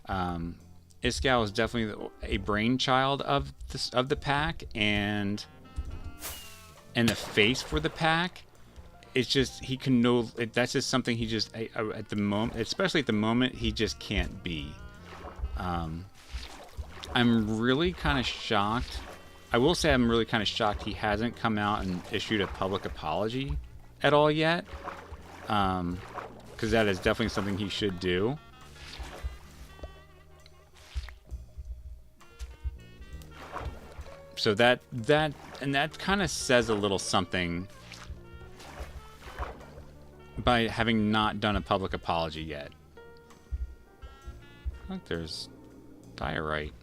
Iskall is definitely a brainchild of the pack, and the face for the pack. It's just, he can that's just something he just, at the moment, especially at the moment, he just can't be. I'm really kind of shocked. I will say I'm really kind of shocked he hasn't come out and issued a public apology at all yet. Because that is definitely something he should do. So that kind of says a little something by having not done a public apology yet. Look, there's diorite.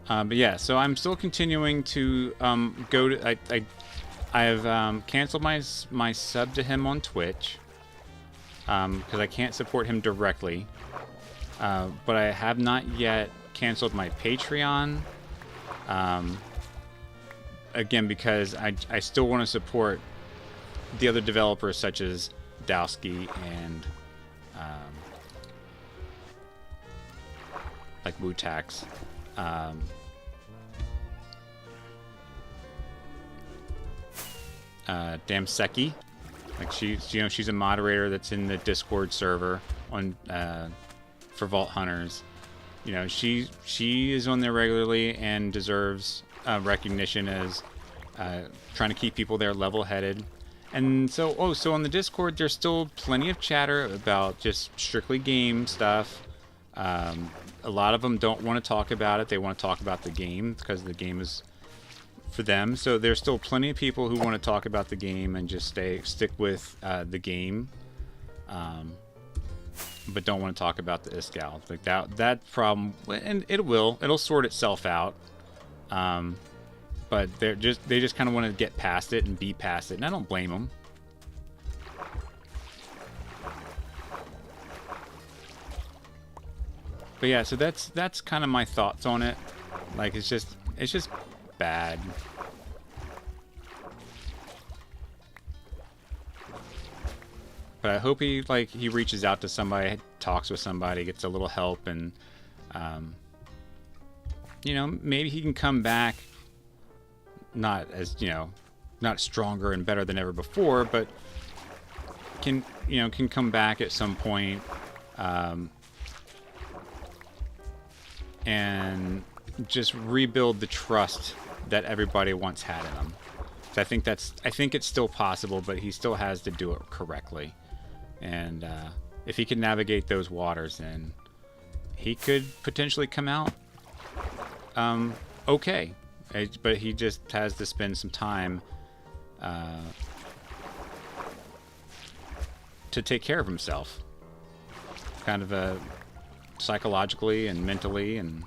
But yeah, so I'm still continuing to go to. I've canceled my sub to him on Twitch because I can't support him directly. But I have not yet canceled my Patreon. Again, because I still want to support the other developers such as Dowski and like Wootax. Damseki, like she's a moderator that's in the Discord server on for Vault Hunters. She is on there regularly and deserves recognition as trying to keep people there level-headed. And so on the Discord, there's still plenty of chatter about just strictly game stuff. A lot of them don't want to talk about it. They want to talk about the game because the game is for them. So there's still plenty of people who want to talk about the game and just stick with the game, but don't want to talk about the Iskall. Like that problem, and it'll sort itself out. But they just kind of want to get past it and be past it, and I don't blame them. But yeah, so that's kind of my thoughts on it. Like, it's just bad. But I hope he reaches out to somebody, talks with somebody, gets a little help, and you know, maybe he can come back, not as, you know, not stronger and better than ever before, but can come back at some point, and just rebuild the trust that everybody once had in him. So I think it's still possible, but he still has to do it correctly. And if he can navigate those waters, then he could potentially come out okay. But he just has to spend some time to take care of himself, kind of psychologically and mentally, and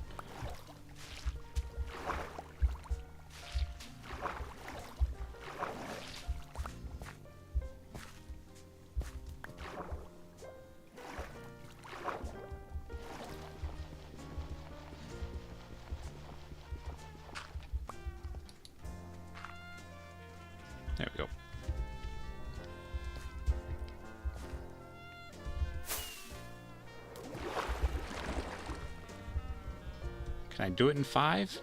there we go. Can I do it in 5?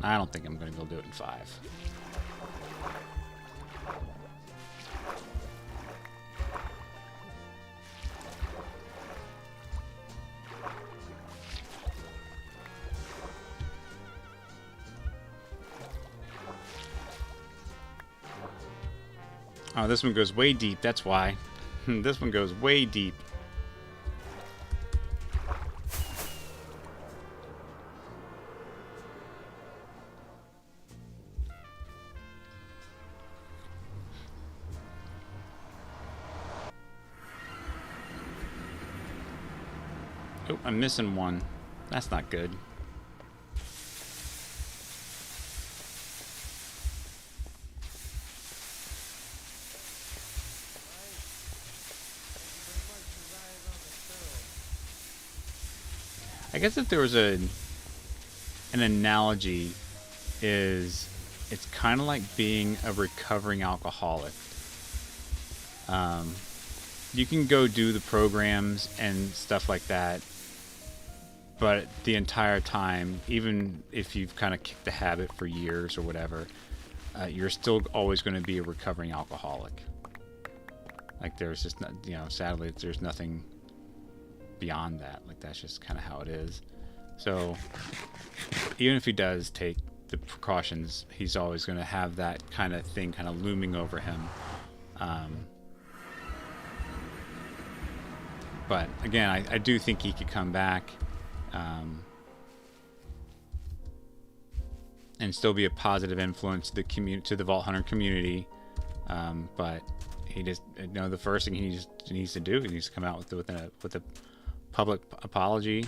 I don't think I'm going to go do it in 5. Oh, this one goes way deep, that's why. This one goes way deep. Oh, I'm missing one. That's not good. I guess if there was an analogy, is it's kind of like being a recovering alcoholic. You can go do the programs and stuff like that, but the entire time, even if you've kind of kicked the habit for years or whatever, you're still always going to be a recovering alcoholic. Like, there's just not, you know, sadly, there's nothing beyond that. Like, that's just kind of how it is. So even if he does take the precautions, he's always going to have that kind of thing kind of looming over him. But again, I do think he could come back and still be a positive influence to the to the Vault Hunter community. But he just, you know, the first thing he needs to do, he needs to come out with a public apology.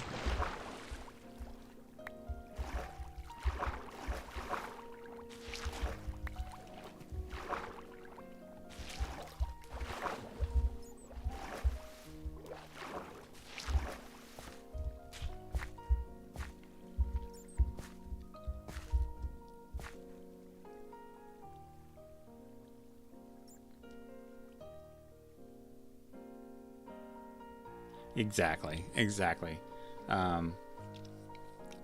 Exactly.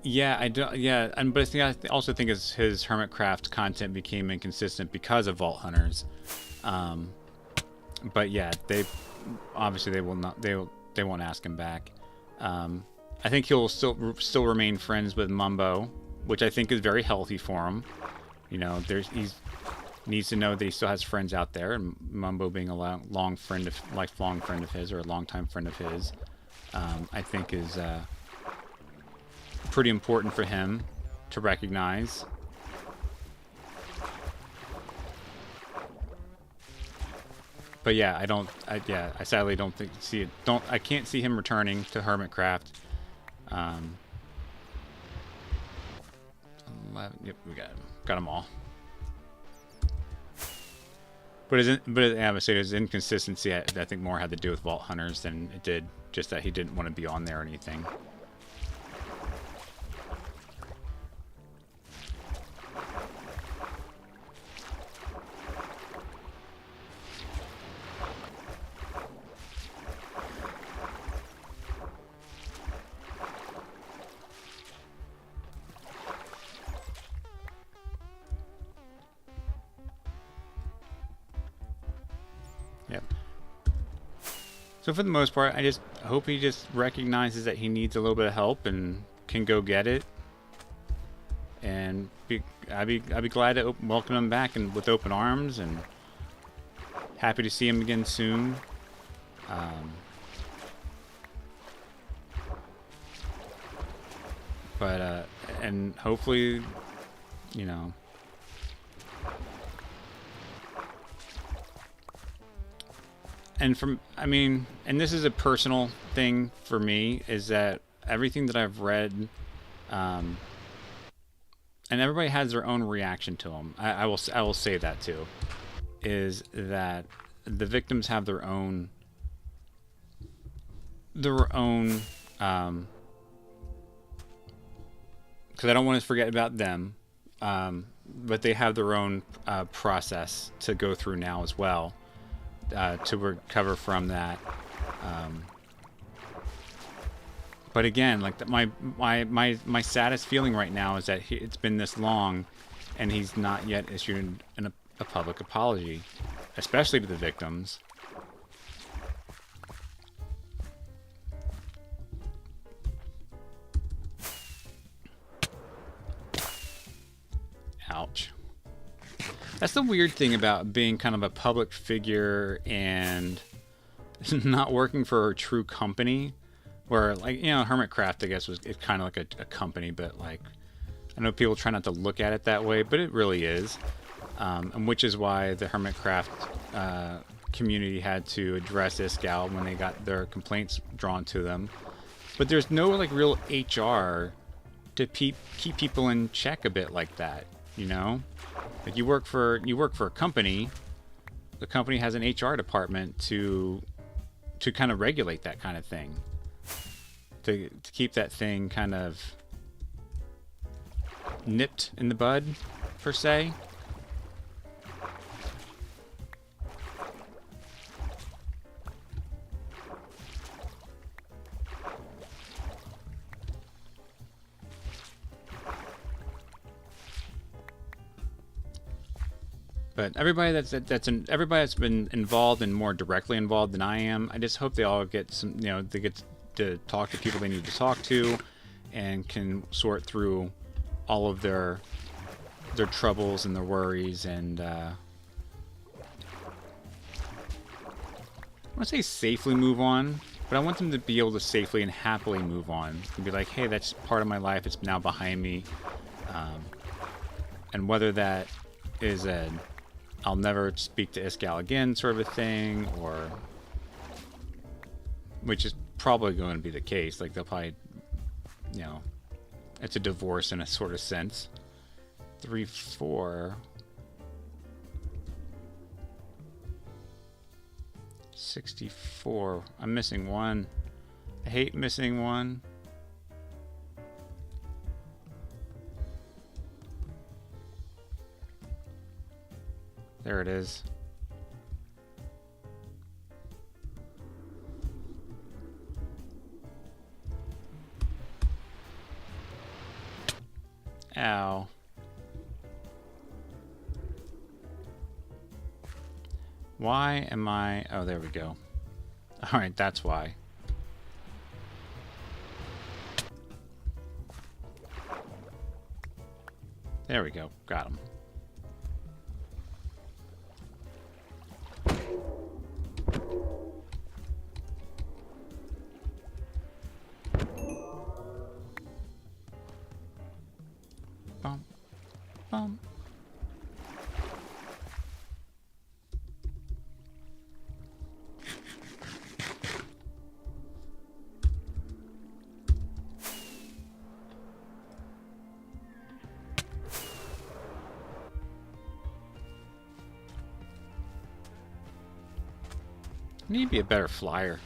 Yeah, I don't. Yeah, but I also think his Hermitcraft content became inconsistent because of Vault Hunters. But yeah, they will not. They won't ask him back. I think he'll still remain friends with Mumbo, which I think is very healthy for him. You know, he's needs to know that he still has friends out there, and Mumbo being a lifelong friend of his, or a longtime friend of his, I think is pretty important for him to recognize. But yeah, I sadly don't I can't see him returning to Hermitcraft. Um, 11, yep, we got them all. I would say his inconsistency, I think more had to do with Vault Hunters than it did just that he didn't want to be on there or anything. Yep. So for the most part, I just hope he just recognizes that he needs a little bit of help and can go get it. And I'd be glad to welcome him back and with open arms, and happy to see him again soon. And hopefully, you know, and this is a personal thing for me, is that everything that I've read, and everybody has their own reaction to them. I will say that too, is that the victims have their own because I don't want to forget about them, but they have their own process to go through now as well, to recover from that. But again, like my saddest feeling right now is that it's been this long, and he's not yet issued a public apology, especially to the victims. Ouch. That's the weird thing about being kind of a public figure and not working for a true company, where, like, you know, Hermitcraft, I guess, it's kind of like a company, but like, I know people try not to look at it that way, but it really is. And which is why the Hermitcraft community had to address Iskall when they got their complaints drawn to them. But there's no like real HR to keep people in check a bit like that, you know? Like, you work for a company. The company has an HR department to kind of regulate that kind of thing, to keep that thing kind of nipped in the bud, per se. But everybody that's been involved and more directly involved than I am, I just hope they all get some, you know, they get to talk to people they need to talk to, and can sort through all of their troubles and their worries, and I want to say safely move on, but I want them to be able to safely and happily move on and be like, hey, that's part of my life, it's now behind me. And whether that is I'll never speak to Iskall again sort of a thing, or, which is probably going to be the case, like they'll probably, you know, it's a divorce in a sort of sense. 3, 4, 64. I'm missing one. I hate missing one. There it is. Ow. Why am I... Oh, there we go. Alright, that's why. There we go. Got him. Bum. Bum. Need to be a better flyer.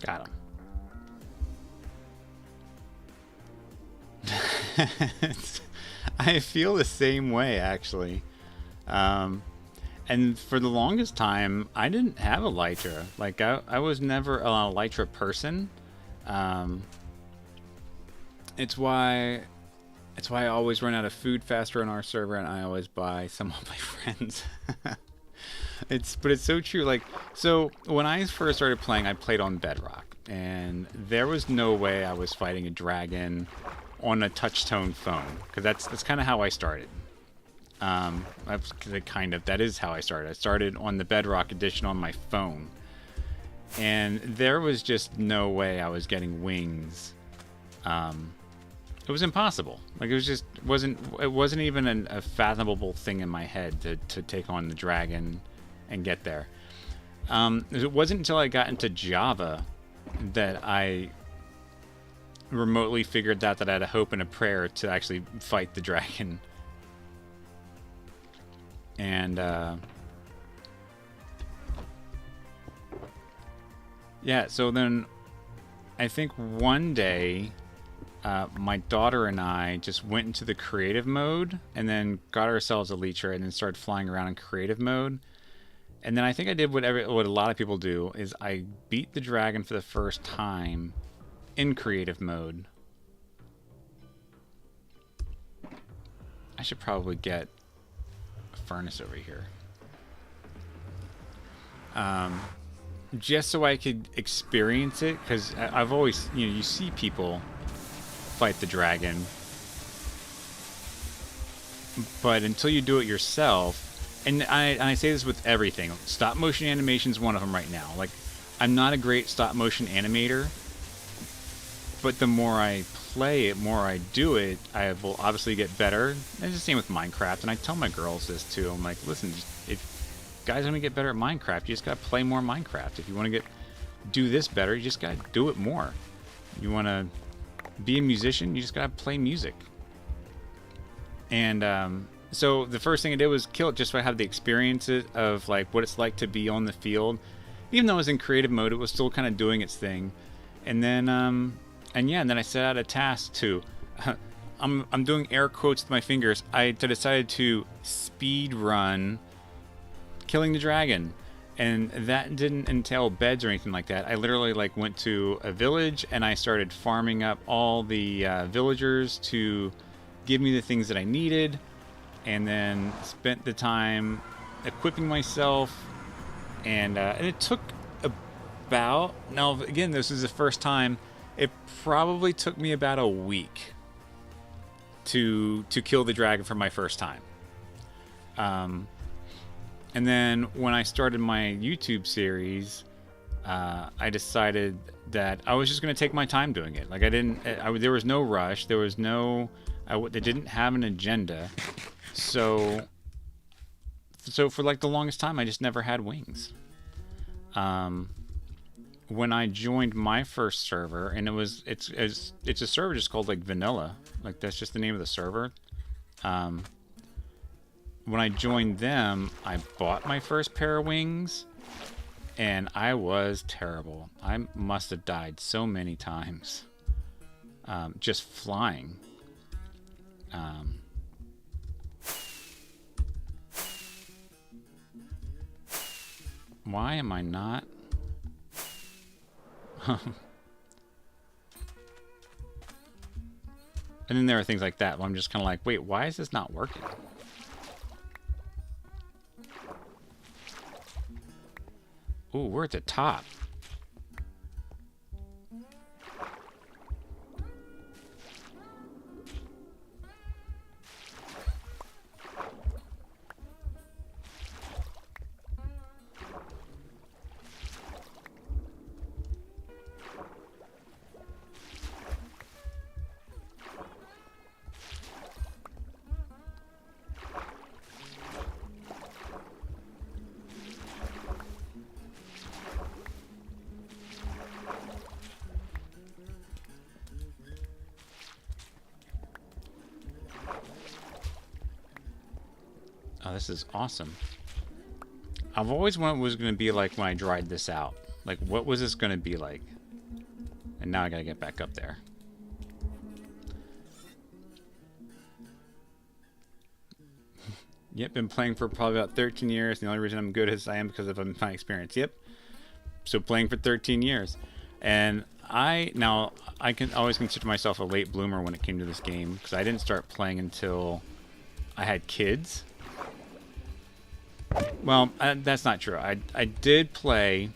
Got him. I feel the same way, actually. And for the longest time, I didn't have a Lytra. Like, I was never a Lytra person. It's why I always run out of food faster on our server, and I always buy some of my friends. But it's so true. Like, so when I first started playing, I played on Bedrock, and there was no way I was fighting a dragon on a touch-tone phone, because that's kind of how I started. That is how I started. I started on the Bedrock edition on my phone, and there was just no way I was getting wings. It was impossible. Like, it wasn't even a fathomable thing in my head to take on the dragon and get there. It wasn't until I got into Java that I remotely figured out that I had a hope and a prayer to actually fight the dragon. And yeah, so then I think one day my daughter and I just went into the creative mode and then got ourselves a Lytra and then started flying around in creative mode. And then I think I did what a lot of people do, is I beat the dragon for the first time in creative mode. I should probably get a furnace over here. Just so I could experience it, because I've always, you see people fight the dragon, but until you do it yourself, and I say this with everything, stop motion animation is one of them right now. Like, I'm not a great stop motion animator, but the more I play it, more I do it, I will obviously get better. And it's the same with Minecraft, and I tell my girls this too. I'm like, listen, if guys want to get better at Minecraft, you just gotta play more Minecraft. If you want to do this better, you just gotta do it more. You want to be a musician, you just gotta play music. And so the first thing I did was kill it, just so I have the experiences of like what it's like to be on the field. Even though it was in creative mode, it was still kind of doing its thing. And then and then I set out a task to I'm doing air quotes with my fingers. I decided to speed run killing the dragon, and that didn't entail beds or anything like that. I literally like went to a village and I started farming up all the villagers to give me the things that I needed, and then spent the time equipping myself, and it took about, now again, this is the first time, it probably took me about a week to kill the dragon for my first time. And then when I started my YouTube series, I decided that I was just going to take my time doing it. Like, there was no rush. There was they didn't have an agenda. So for like the longest time, I just never had wings. When I joined my first server, and it's a server just called like Vanilla. Like, that's just the name of the server. When I joined them, I bought my first pair of wings, and I was terrible. I must have died so many times just flying. Why am I not? And then there are things like that where I'm just kind of like, wait, why is this not working? Ooh, we're at the top. Oh, this is awesome. I've always wondered what it was going to be like when I dried this out. Like, what was this going to be like? And now I got to get back up there. Yep, been playing for probably about 13 years. The only reason I'm good as I am because of my experience. Yep. So playing for 13 years. And I can always consider myself a late bloomer when it came to this game because I didn't start playing until I had kids. Well, that's not true. I did play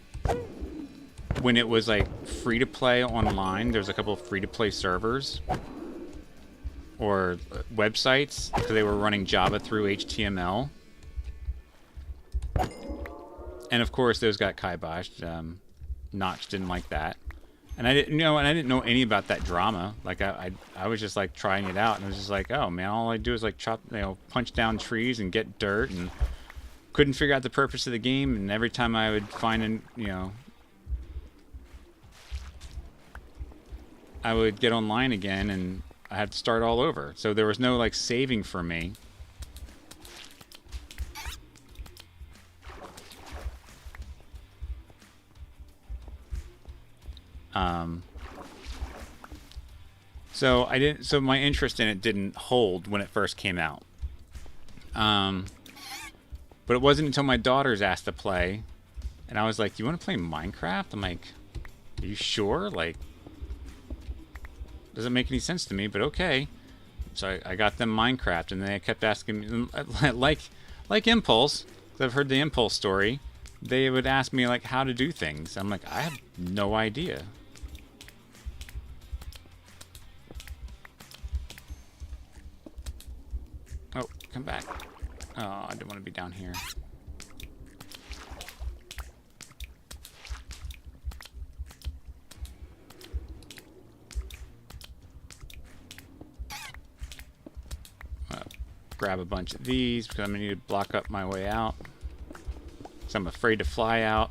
when it was like free to play online. There's a couple of free to play servers or websites because they were running Java through HTML. And of course, those got kiboshed. Notch didn't like that, and I didn't know any about that drama. Like I was just like trying it out, and I was just like, oh man, all I do is like punch down trees and get dirt, and couldn't figure out the purpose of the game. And every time I would find I would get online again, and I had to start all over. So there was no like saving for me. So my interest in it didn't hold when it first came out. But it wasn't until my daughters asked to play, and I was like, "You want to play Minecraft?" I'm like, "Are you sure?" Like, doesn't make any sense to me, but okay. So I got them Minecraft, and they kept asking me, like Impulse. 'Cause I've heard the Impulse story. They would ask me like how to do things. I'm like, I have no idea. Oh, come back. Oh, I don't want to be down here. Grab a bunch of these because I'm going to need to block up my way out. Because I'm afraid to fly out.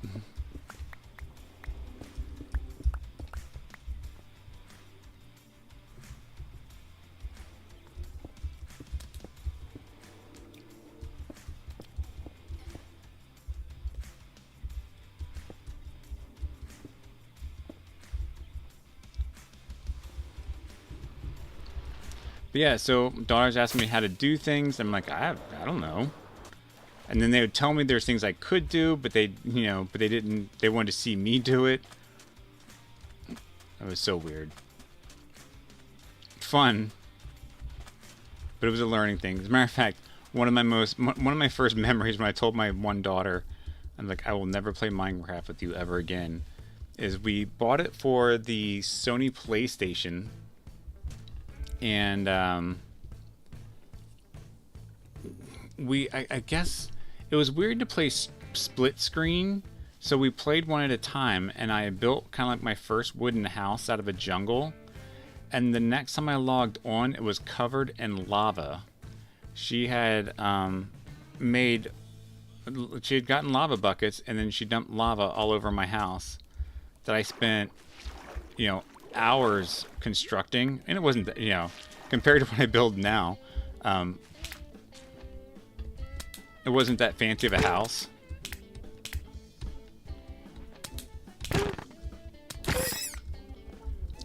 But yeah, so daughters asked me how to do things. I'm like, I don't know. And then they would tell me there's things I could do, but they didn't. They wanted to see me do it. It was so weird. Fun, but it was a learning thing. As a matter of fact, one of my first memories when I told my one daughter, I'm like, I will never play Minecraft with you ever again, is we bought it for the Sony PlayStation. And I guess it was weird to play split screen, so we played one at a time, and I built kind of like my first wooden house out of a jungle, and the next time I logged on, it was covered in lava. She had gotten lava buckets, and then she dumped lava all over my house that I spent, hours constructing, and it wasn't, compared to what I build now, it wasn't that fancy of a house.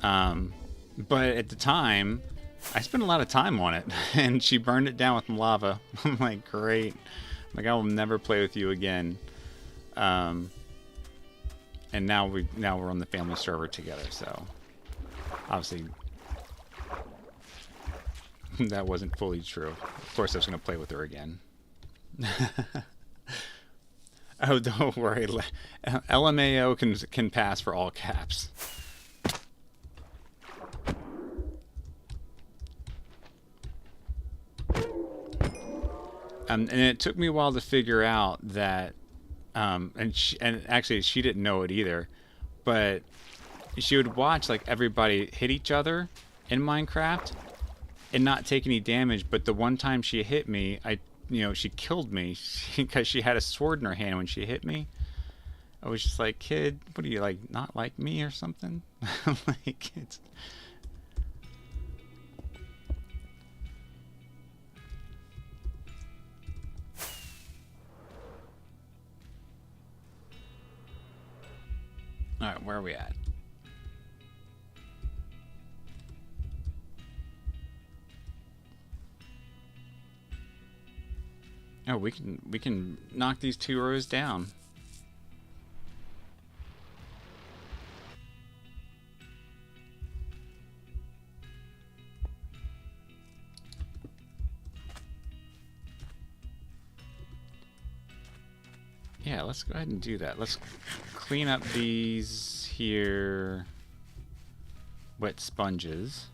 But at the time, I spent a lot of time on it, and she burned it down with lava. I'm like, great. Like, I will never play with you again. And now we're on the family server together, so obviously that wasn't fully true. Of course, I was going to play with her again. Oh, don't worry. LMAO can pass for all caps. And it took me a while to figure out that, and actually she didn't know it either, but she would watch like everybody hit each other in Minecraft and not take any damage. But the one time she hit me, she killed me because she had a sword in her hand when she hit me. I was just like, kid, what are you, like, not like me or something? Like, it's... Alright, where are we at? Oh, we can knock these 2 rows down. Yeah, let's go ahead and do that. Let's clean up these here wet sponges.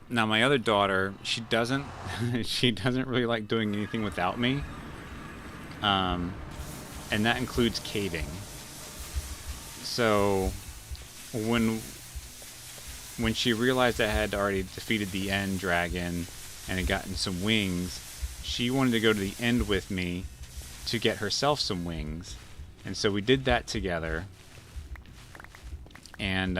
Now my other daughter, she doesn't really like doing anything without me. And that includes caving. So when she realized I had already defeated the end dragon and had gotten some wings, she wanted to go to the end with me to get herself some wings. And so we did that together. And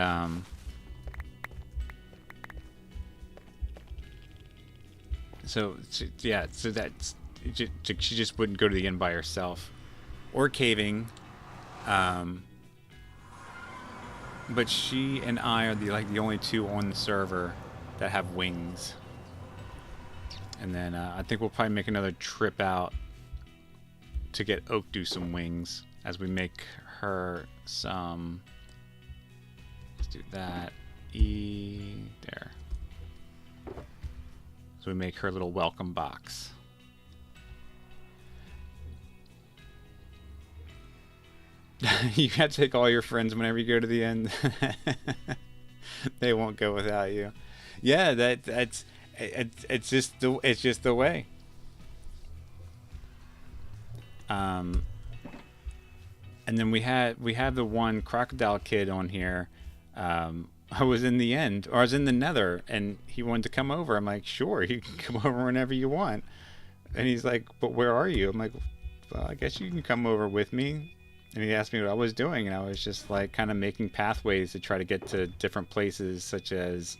so that's she just wouldn't go to the end by herself or caving. But she and I are the only 2 on the server that have wings. And then I think we'll probably make another trip out to get Oak do some wings as we make her some. Let's do that. There. So we make her a little welcome box. You have to take all your friends whenever you go to the end. They won't go without you. Yeah, it's just the way. And then we have the one crocodile kid on here. I was in the end, or I was in the Nether, and he wanted to come over. I'm like, sure, you can come over whenever you want. And he's like, but where are you? I'm like, well, I guess you can come over with me. And he asked me what I was doing, and I was just like kind of making pathways to try to get to different places, such as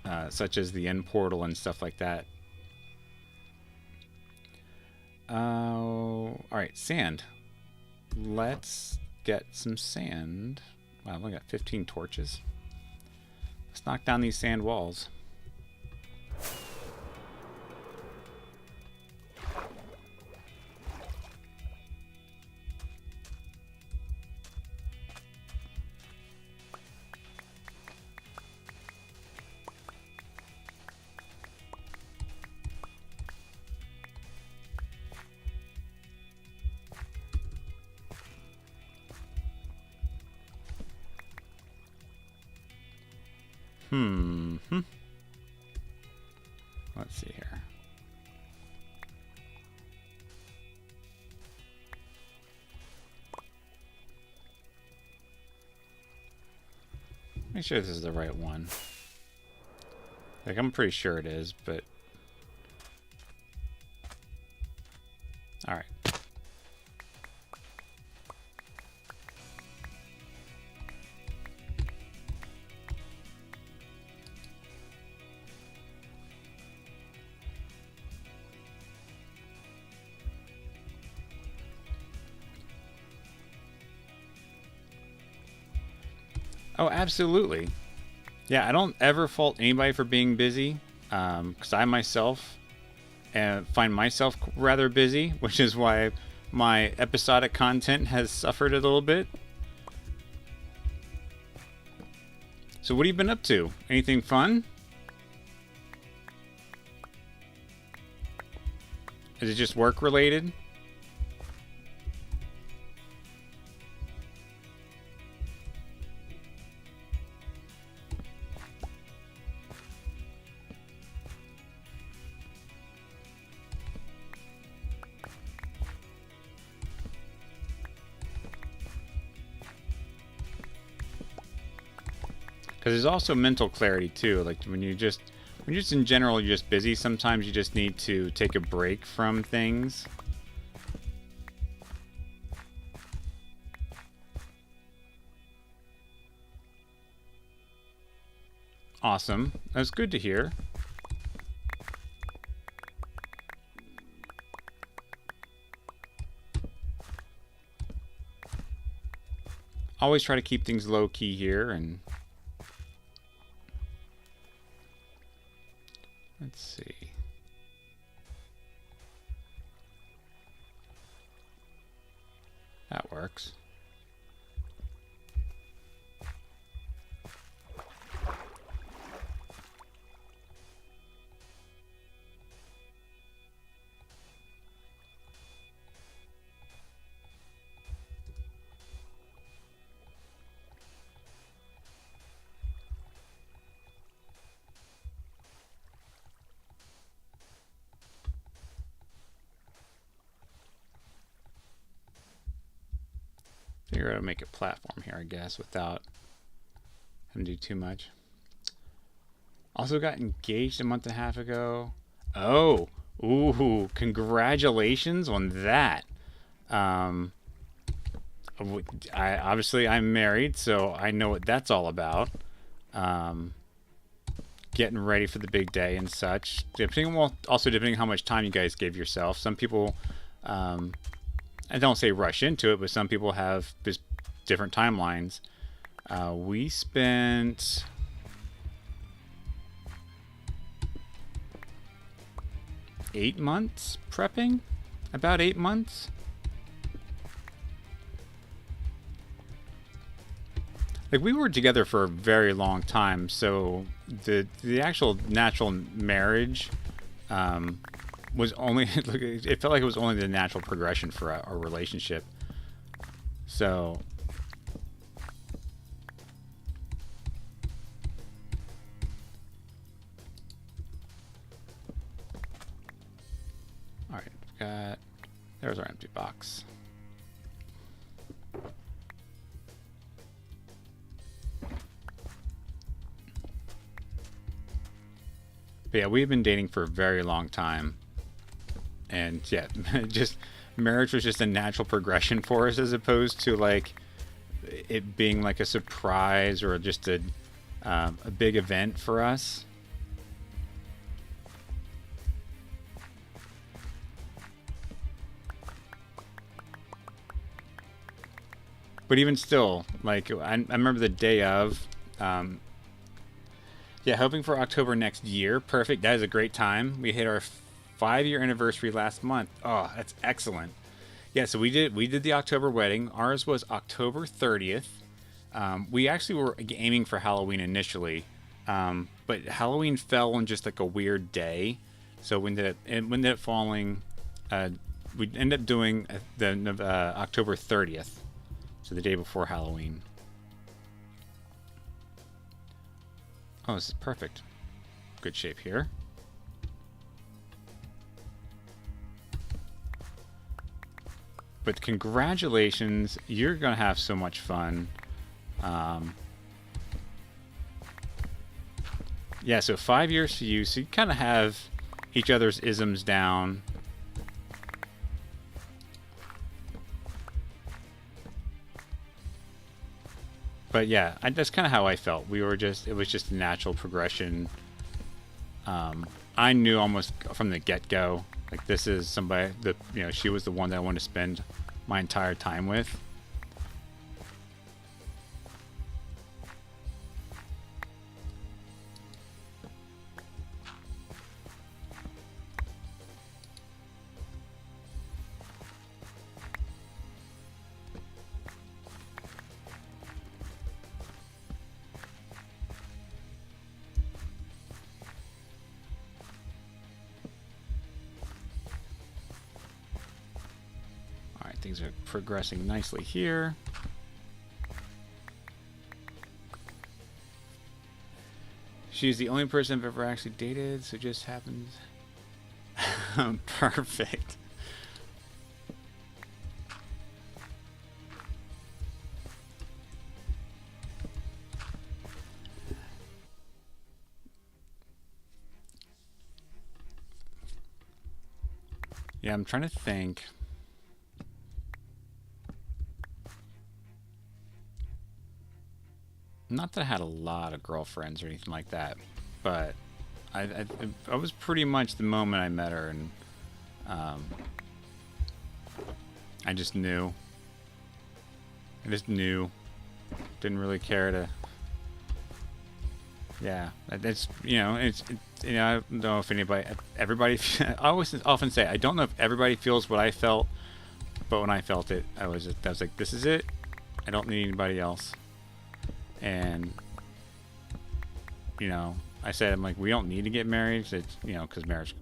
the end portal and stuff like that. All right, sand. Let's get some sand. Wow, we got 15 torches. Let's knock down these sand walls. Let's see here. Make sure this is the right one. Like, I'm pretty sure it is, but... Alright. Oh, absolutely. Yeah, I don't ever fault anybody for being busy, because I myself find myself rather busy, which is why my episodic content has suffered a little bit. So what have you been up to? Anything fun? Is it just work related? Because there's also mental clarity too. Like when you're just in general, you're just busy. Sometimes you just need to take a break from things. Awesome. That's good to hear. Always try to keep things low key here, and let's see. That works. Figure out how to make a platform here, I guess, without having to do too much. Also got engaged a month and a half ago. Oh, ooh, congratulations on that. Obviously I'm married, so I know what that's all about. Getting ready for the big day and such. Depending on how much time you guys give yourself. Some people, I don't say rush into it, but some people have just different timelines. We spent $8 months prepping, about 8 months. Like, we were together for a very long time, so the actual natural marriage was only it felt like it was only the natural progression for our relationship. So all right, there's our empty box. But yeah, we've been dating for a very long time. And yeah, just marriage was just a natural progression for us, as opposed to like it being like a surprise or just a big event for us. But even still, like I remember the day of, yeah, hoping for October next year. Perfect. That is a great time. We hit our 5-year anniversary last month. Oh, that's excellent. Yeah, so we did the October wedding. Ours was October 30th. We actually were aiming for Halloween initially, but Halloween fell on just like a weird day. So we ended up falling. We ended up doing the October 30th, so the day before Halloween. Oh, this is perfect. Good shape here. But congratulations, you're gonna have so much fun. Yeah, so 5 years for you, so you kind of have each other's isms down. But yeah, that's kind of how I felt. It was just a natural progression. I knew almost from the get-go, like, this is somebody that, she was the one that I wanted to spend my entire time with. Things are progressing nicely here. She's the only person I've ever actually dated, so it just happens. Perfect. Yeah, I'm trying to think. Not that I had a lot of girlfriends or anything like that, but I was pretty much the moment I met her, and um, I just knew. I just knew. Didn't really care to. Yeah, it's I don't know if everybody. I always often say I don't know if everybody feels what I felt, but when I felt it, I was like, this is it. I don't need anybody else. And I said, I'm like, we don't need to get married. It's because marriage,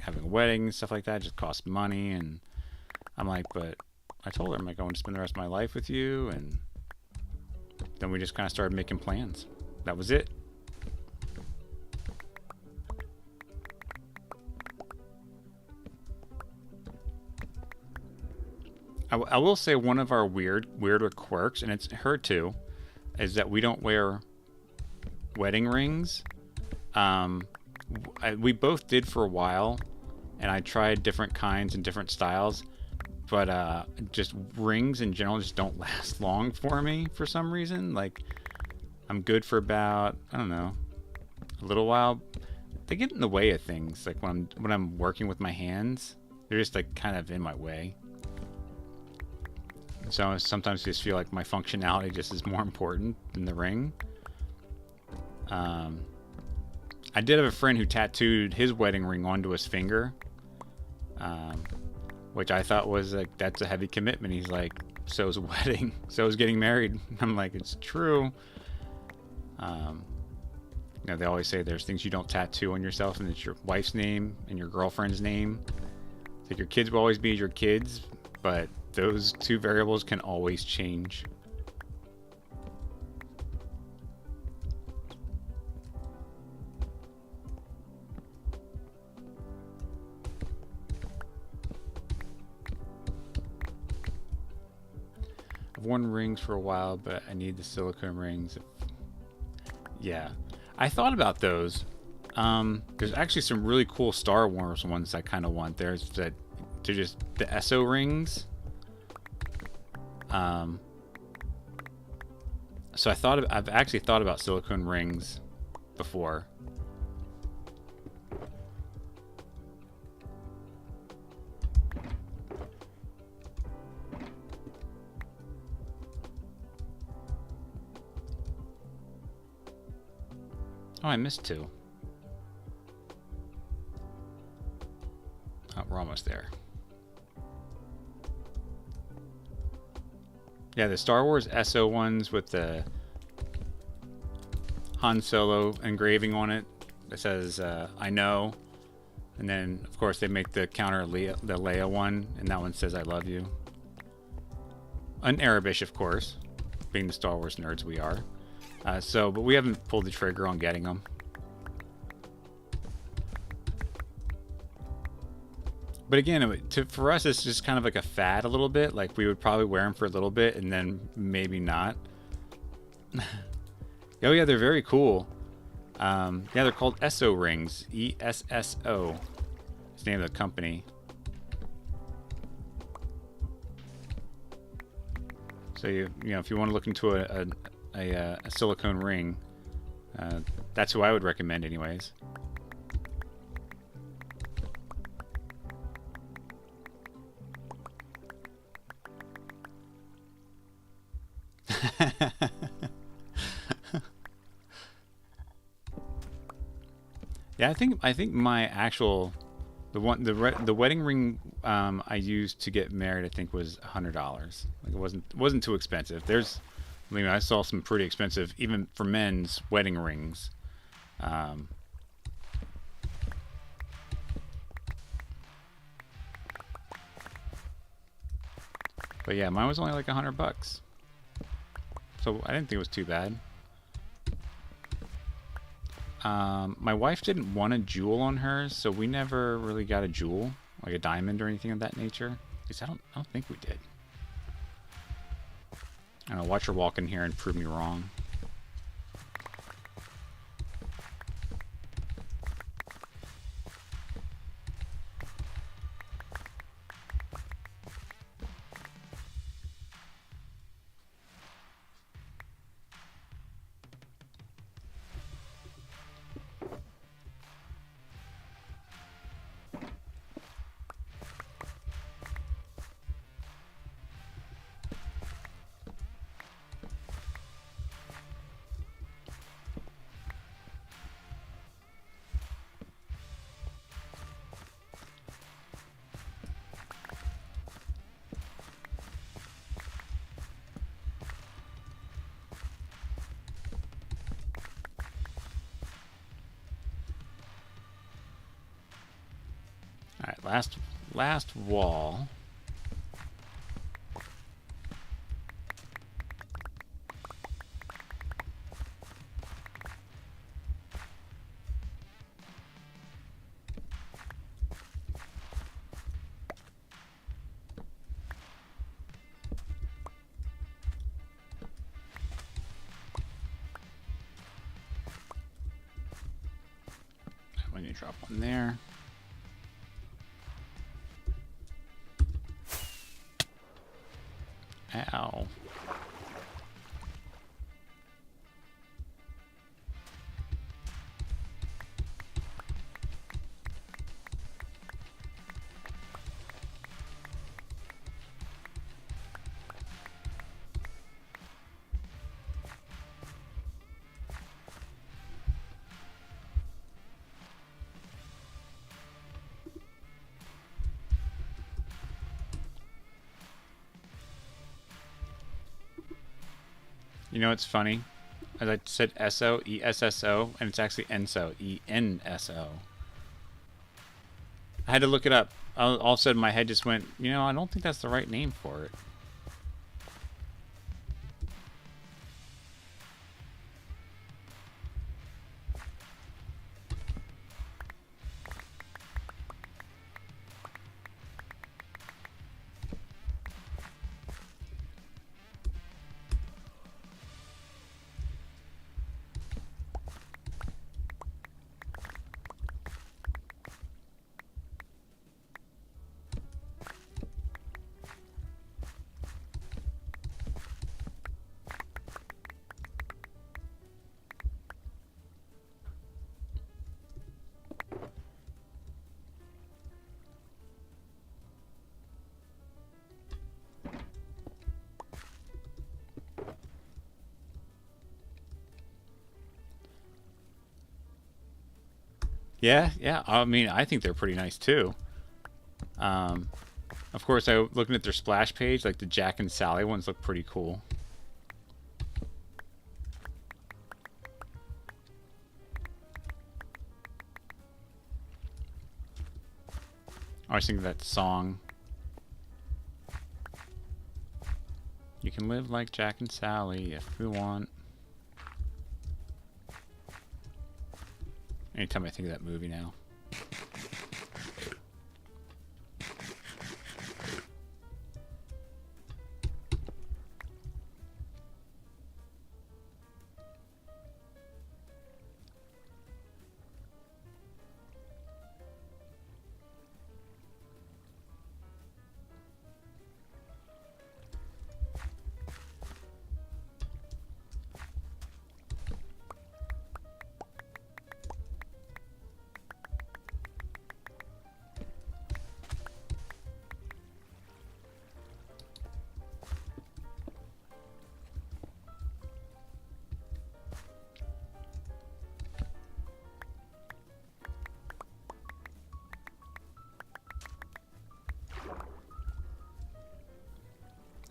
having a wedding and stuff like that just costs money. And I'm like, but I told her, I'm like, I want to spend the rest of my life with you. And then we just kind of started making plans. That was it. I will say one of our weirder quirks, and it's her too, is that we don't wear wedding rings. We both did for a while, and I tried different kinds and different styles, but just rings in general just don't last long for me for some reason. Like, I'm good for about, I don't know, a little while. They get in the way of things. Like when I'm working with my hands, they're just like kind of in my way. So I sometimes just feel like my functionality just is more important than the ring. I did have a friend who tattooed his wedding ring onto his finger, which I thought was like, that's a heavy commitment. He's like, so is a wedding, so is getting married. I'm like, it's true. They always say there's things you don't tattoo on yourself, and it's your wife's name and your girlfriend's name. It's like your kids will always be your kids, but those two variables can always change. I've worn rings for a while, but I need the silicone rings. Yeah, I thought about those. There's actually some really cool Star Wars ones I kind of want. They're just the SO rings. So I've actually thought about silicone rings before. Oh, I missed two. Oh, we're almost there. Yeah, the Star Wars SO ones with the Han Solo engraving on it that says, I know. And then, of course, they make the counter the Leia one, and that one says, I love you. An Arabish, of course, being the Star Wars nerds we are. But we haven't pulled the trigger on getting them. But again, for us, it's just kind of like a fad a little bit. Like, we would probably wear them for a little bit and then maybe not. Oh, yeah, they're very cool. Yeah, they're called ESSO rings. ESSO. It's the name of the company. So, if you want to look into a silicone ring, that's who I would recommend anyways. Yeah, I think my actual the wedding ring I used to get married, I think, was $100. Like, it wasn't too expensive. I saw some pretty expensive even for men's wedding rings. But yeah, mine was only like $100. So I didn't think it was too bad. My wife didn't want a jewel on hers, so we never really got a jewel, like a diamond or anything of that nature. At least I don't think we did. I don't know, watch her walk in here and prove me wrong. last wall. We need to drop one there. Ow. You know what's funny? As I said ESO, E-S-S-O, and it's actually ENSO, E-N-S-O. I had to look it up. All of a sudden my head just went, you know, I don't think that's the right name for it. Yeah. I mean, I think they're pretty nice too. Of course, looking at their splash page, like the Jack and Sally ones look pretty cool. I always think of that song. You can live like Jack and Sally if you want. Anytime I think of that movie now.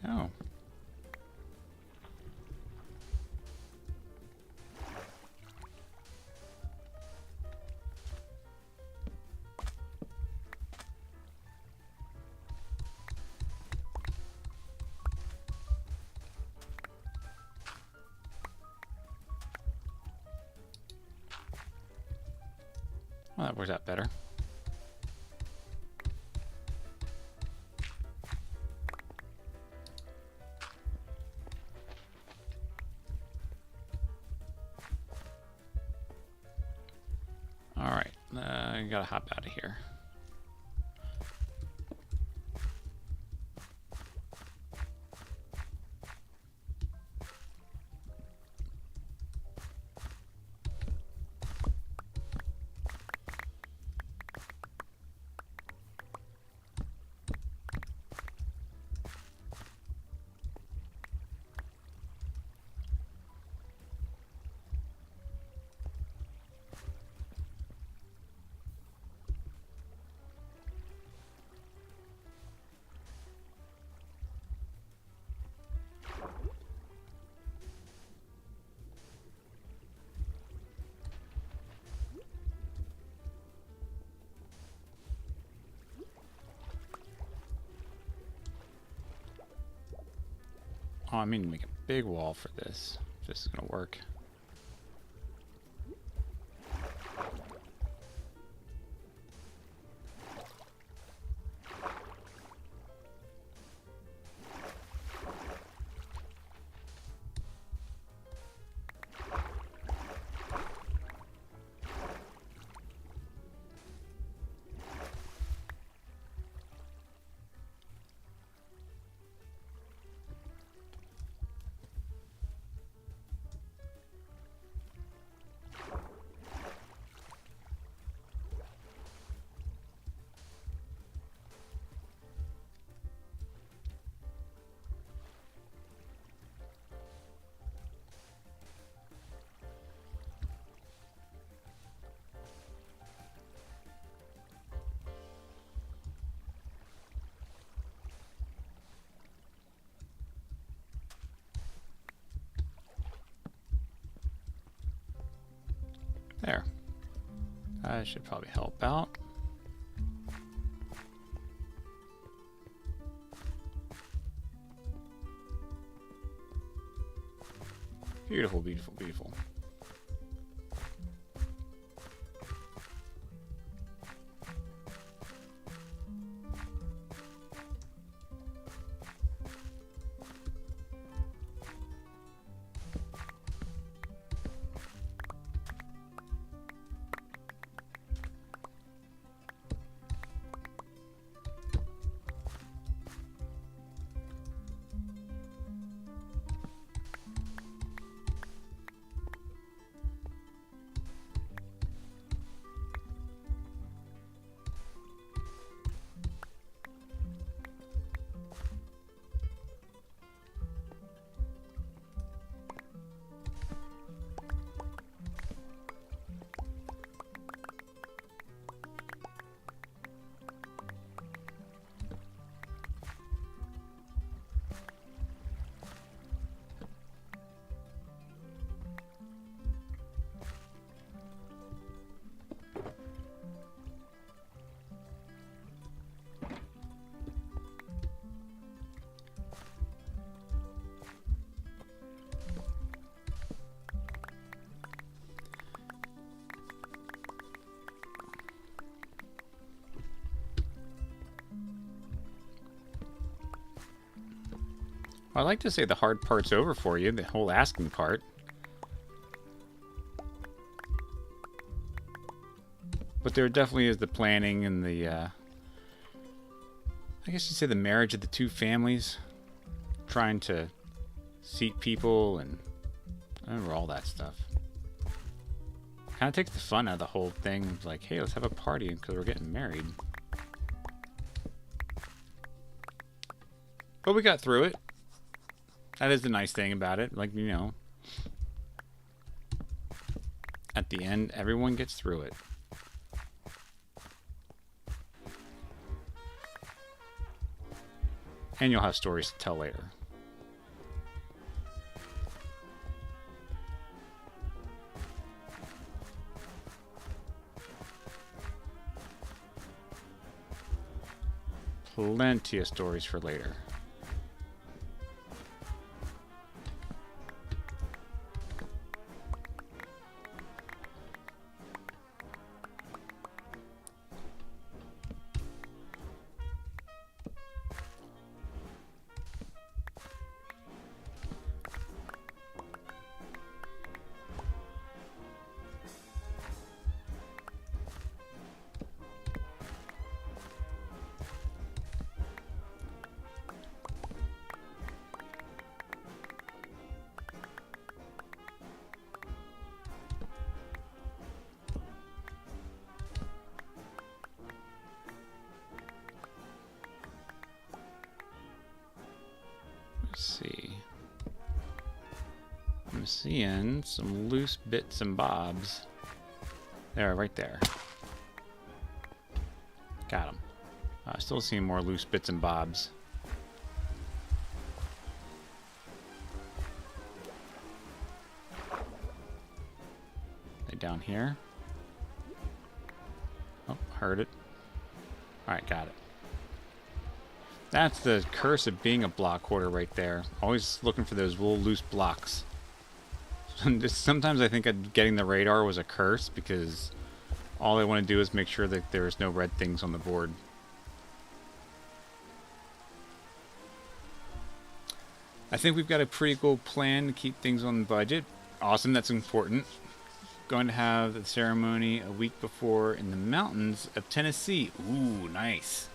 Oh. Well, that works out better. Alright, I gotta hop out of here. Oh, I mean to make a big wall for this. If this is gonna work. There. That should probably help out. Beautiful, beautiful, beautiful. Well, I'd like to say the hard part's over for you, the whole asking part. But there definitely is the planning and the, I guess you'd say the marriage of the two families. Trying to seat people and all that stuff. Kind of takes the fun out of the whole thing. It's like, hey, let's have a party because we're getting married. But we got through it. That is the nice thing about it. Like, you know, at the end, everyone gets through it. And you'll have stories to tell later. Plenty of stories for later. Let's see. I'm seeing some loose bits and bobs. There, right there. Got them. Still seeing more loose bits and bobs. They down here. Oh, heard it. Alright, got it. That's the curse of being a block hoarder right there. Always looking for those little loose blocks. Sometimes I think getting the radar was a curse because all I want to do is make sure that there's no red things on the board. I think we've got a pretty cool plan to keep things on budget. Awesome, that's important. Going to have the ceremony a week before in the mountains of Tennessee. Ooh, nice.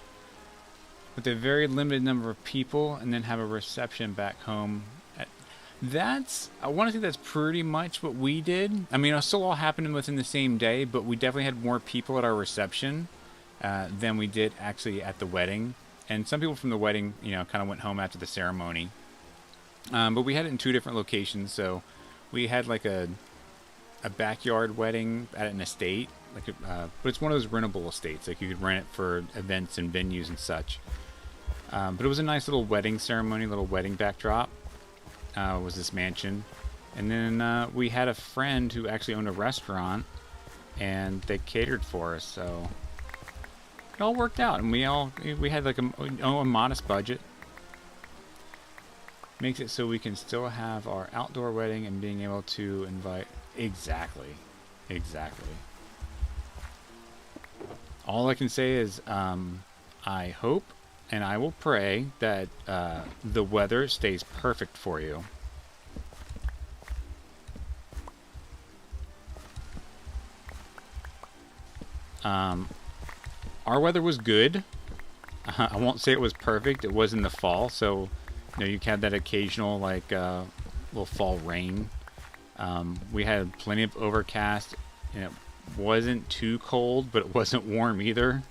With a very limited number of people, and then have a reception back home. I want to say that's pretty much what we did. I mean, it still all happened within the same day, but we definitely had more people at our reception than we did actually at the wedding. And some people from the wedding, you know, kind of went home after the ceremony. But we had it in 2 different locations, so we had like a backyard wedding at an estate, but it's one of those rentable estates. Like you could rent it for events and venues and such. But it was a nice little wedding ceremony, little wedding backdrop. Was this mansion, and then we had a friend who actually owned a restaurant, and they catered for us. So it all worked out, and we had like a modest budget. Makes it so we can still have our outdoor wedding and being able to invite. Exactly. All I can say is I hope and I will pray that the weather stays perfect for you. Our weather was good. I won't say it was perfect. It was in the fall, so you know you had that occasional like little fall rain. We had plenty of overcast, and it wasn't too cold, but it wasn't warm either.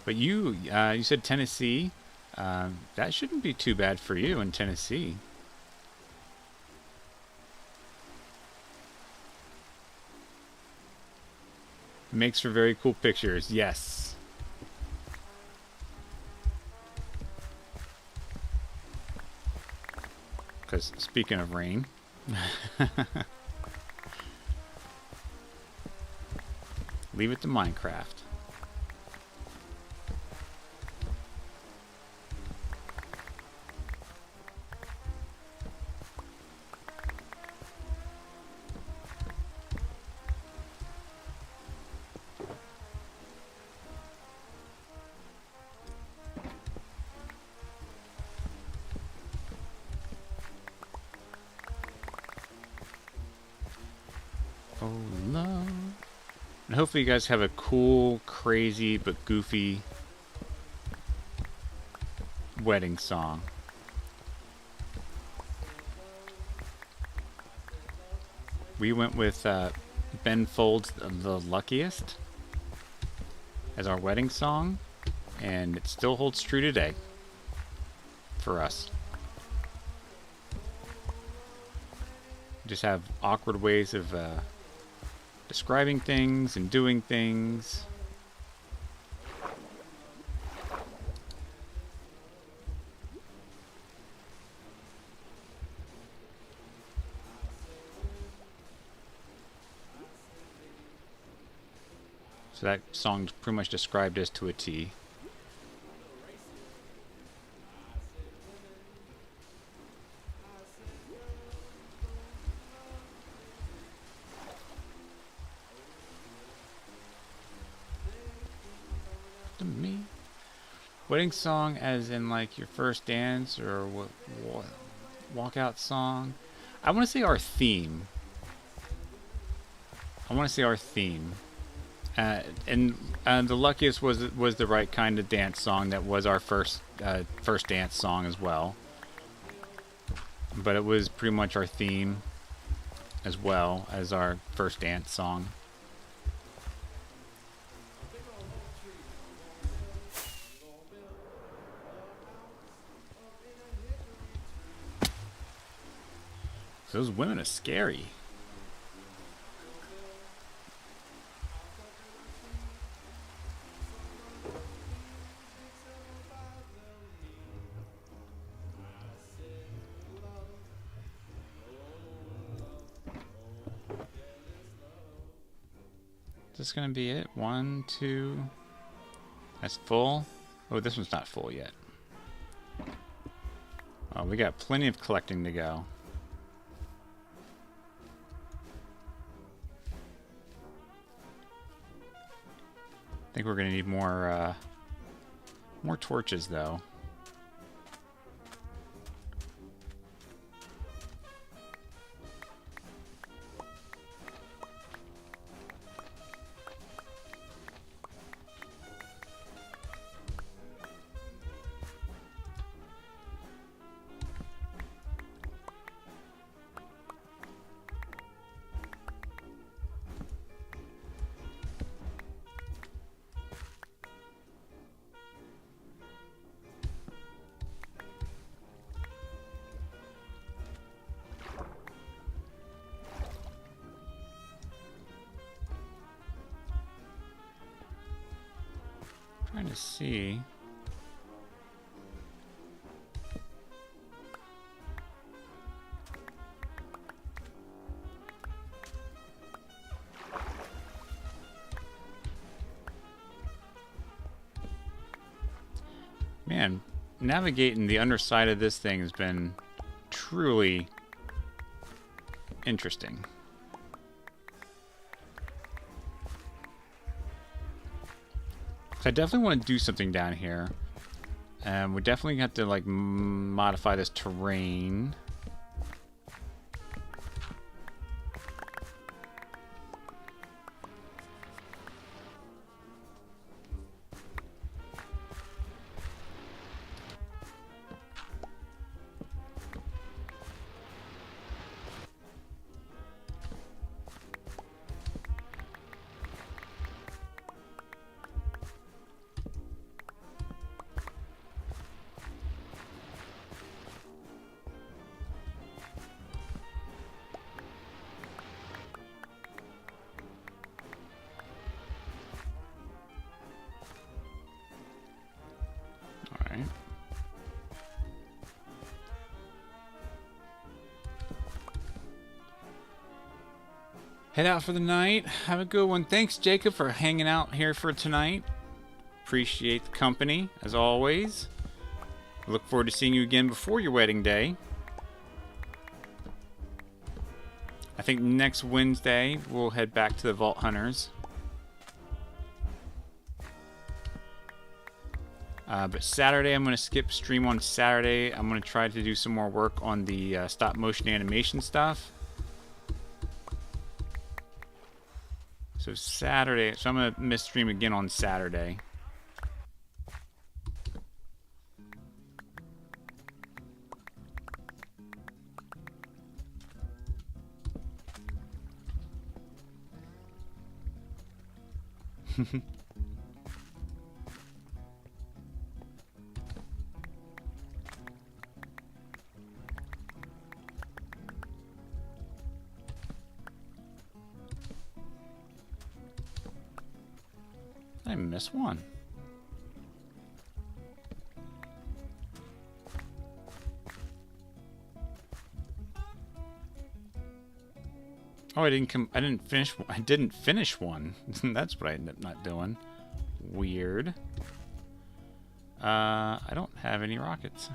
But you said Tennessee. That shouldn't be too bad for you in Tennessee. Makes for very cool pictures, yes. Because speaking of rain, leave it to Minecraft. Oh, love. And hopefully you guys have a cool, crazy, but goofy wedding song. We went with Ben Folds' The Luckiest as our wedding song, and it still holds true today for us. Just have awkward ways of describing things and doing things. So that song's pretty much described us to a T. To me. Wedding song as in like your first dance or what walkout song? I want to say our theme. And The Luckiest was the right kind of dance song. That was our first dance song as well. But it was pretty much our theme as well as our first dance song. Those women are scary. Is this gonna be it? 1, 2. That's full. Oh, this one's not full yet. Oh, we got plenty of collecting to go. I think we're gonna need more torches, though. Trying to see. Man, navigating the underside of this thing has been truly interesting. So I definitely want to do something down here. We definitely have to like modify this terrain. Head out for the night. Have a good one. Thanks, Jacob, for hanging out here for tonight. Appreciate the company, as always. Look forward to seeing you again before your wedding day. I think next Wednesday, we'll head back to the Vault Hunters. But Saturday, I'm going to skip stream on Saturday. I'm going to try to do some more work on the stop motion animation stuff. So Saturday, so I'm going to miss stream again on Saturday. I missed one. Oh, I didn't finish one. That's what I ended up not doing. Weird. I don't have any rockets.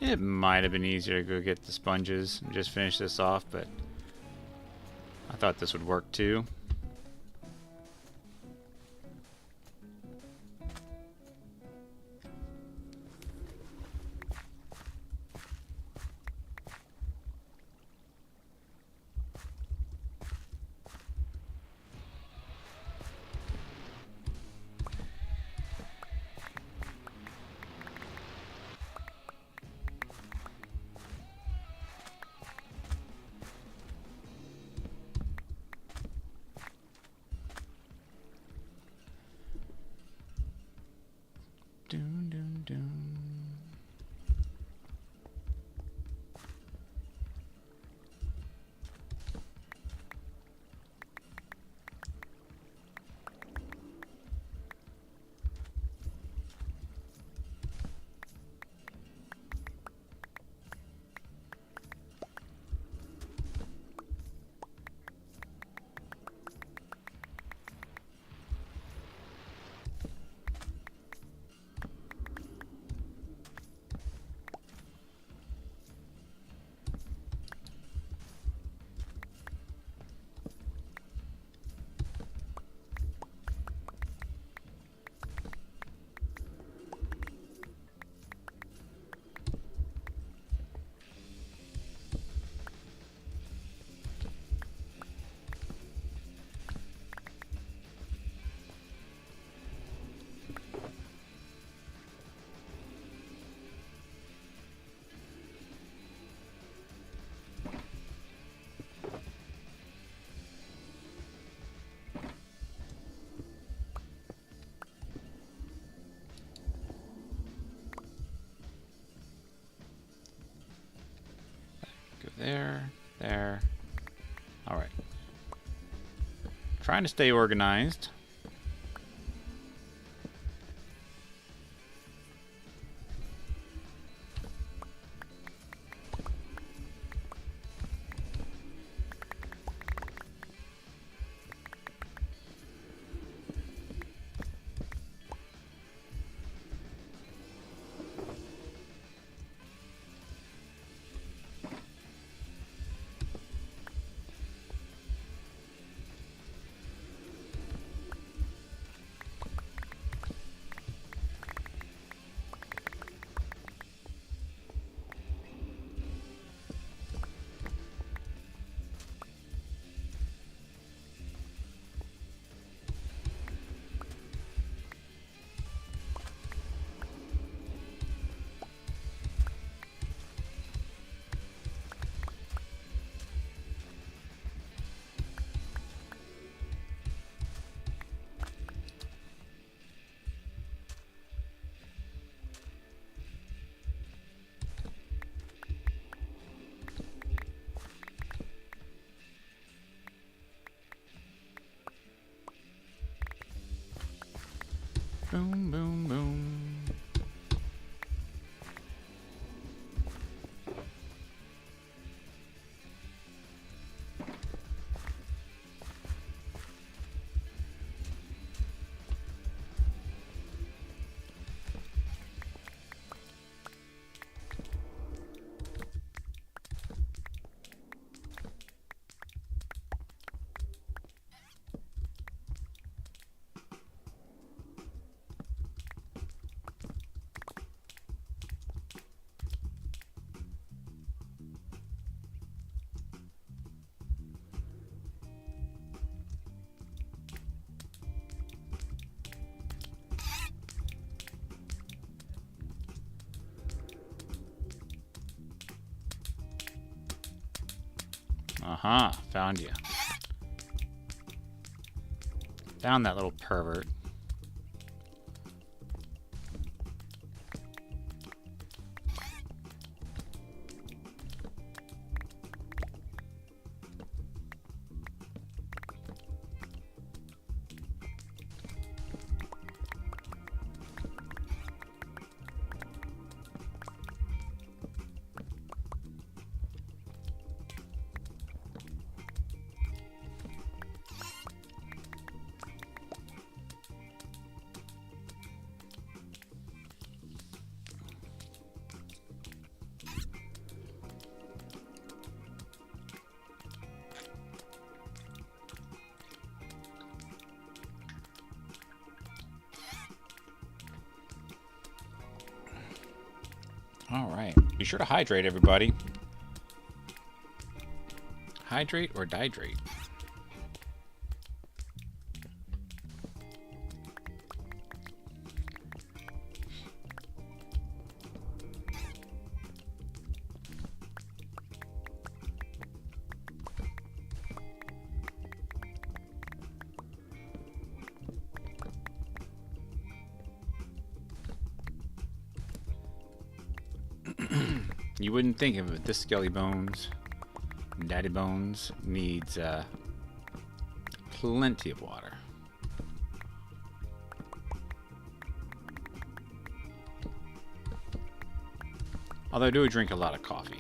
It might have been easier to go get the sponges and just finish this off, but I thought this would work too. there, there. All right. Trying to stay organized. Boom, boom, boom. Aha, found you. Found that little pervert. All right. Be sure to hydrate, everybody. Hydrate or dihydrate. You wouldn't think of it, this Skelly Bones. Daddy Bones needs plenty of water. Although I do drink a lot of coffee.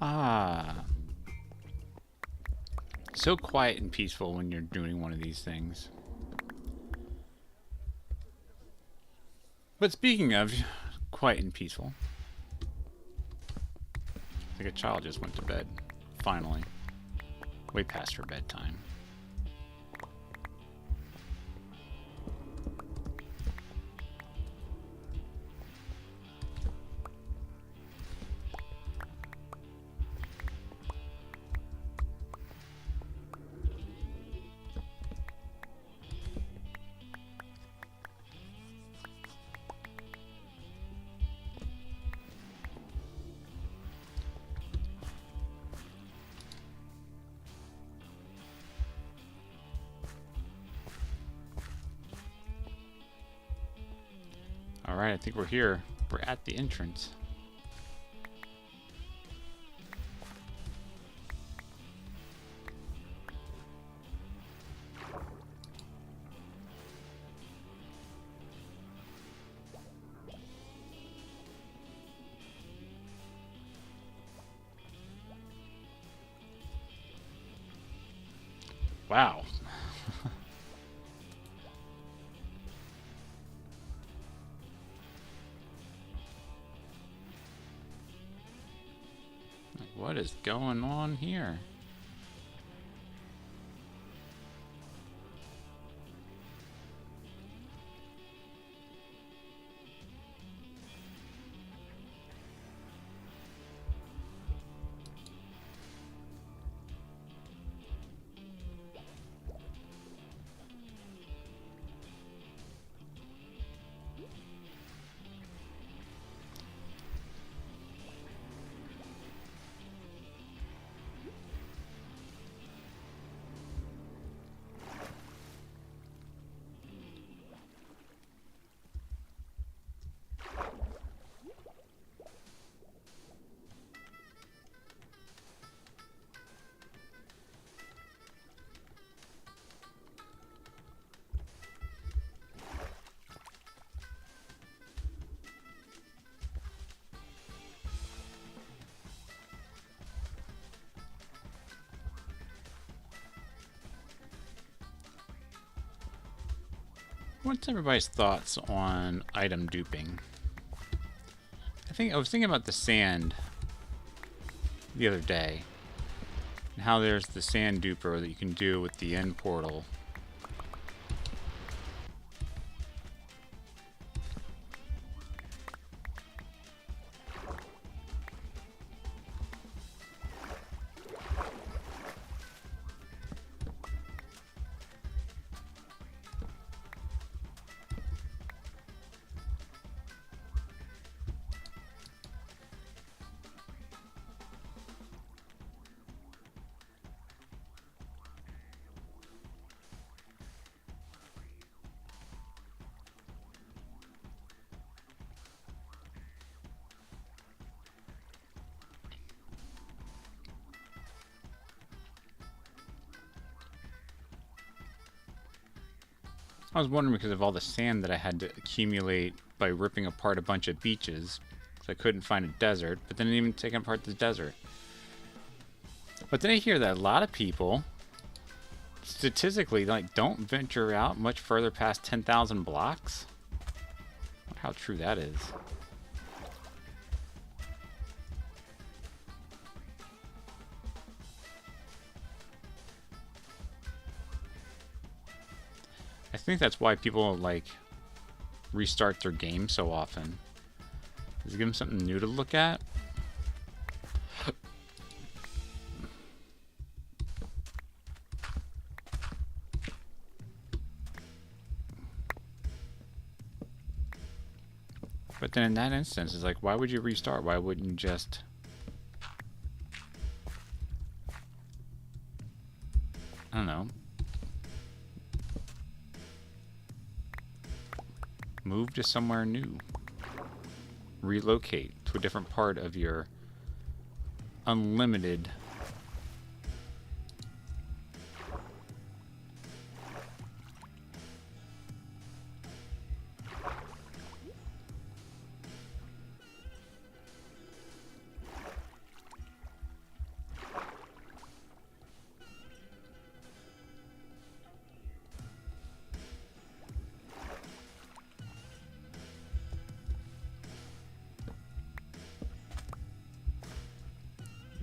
Ah. So quiet and peaceful when you're doing one of these things. But speaking of quiet and peaceful, I think a child just went to bed. Finally. Way past her bedtime. Alright, I think we're here. We're at the entrance. Wow. What is going on here? What's everybody's thoughts on item duping? I was thinking about the sand the other day, and how there's the sand duper that you can do with the end portal. I was wondering because of all the sand that I had to accumulate by ripping apart a bunch of beaches, because I couldn't find a desert, but then I didn't even take apart the desert. But then I hear that a lot of people, statistically, like, don't venture out much further past 10,000 blocks. I wonder how true that is. I think that's why people, like, restart their game so often. Does it give them something new to look at? But then in that instance, it's like, why would you restart? Why wouldn't you just... I don't know. Move to somewhere new. Relocate to a different part of your unlimited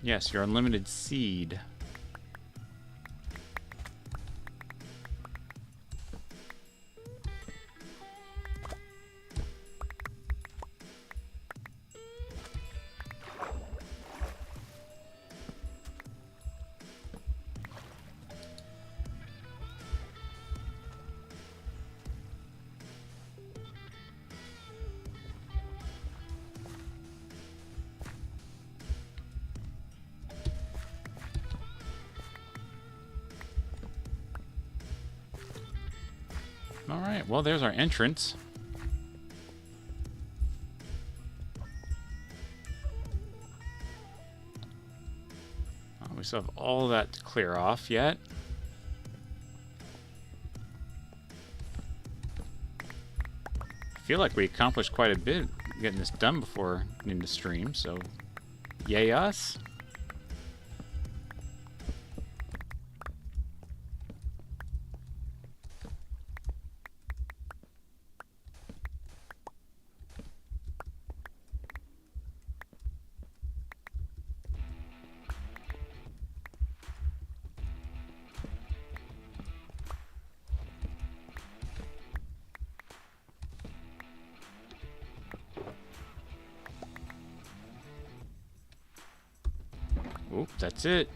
Yes, your unlimited seed. Alright, well, there's our entrance. Oh, we still have all that to clear off yet. I feel like we accomplished quite a bit getting this done before in the stream, so yay us. Oop, that's it.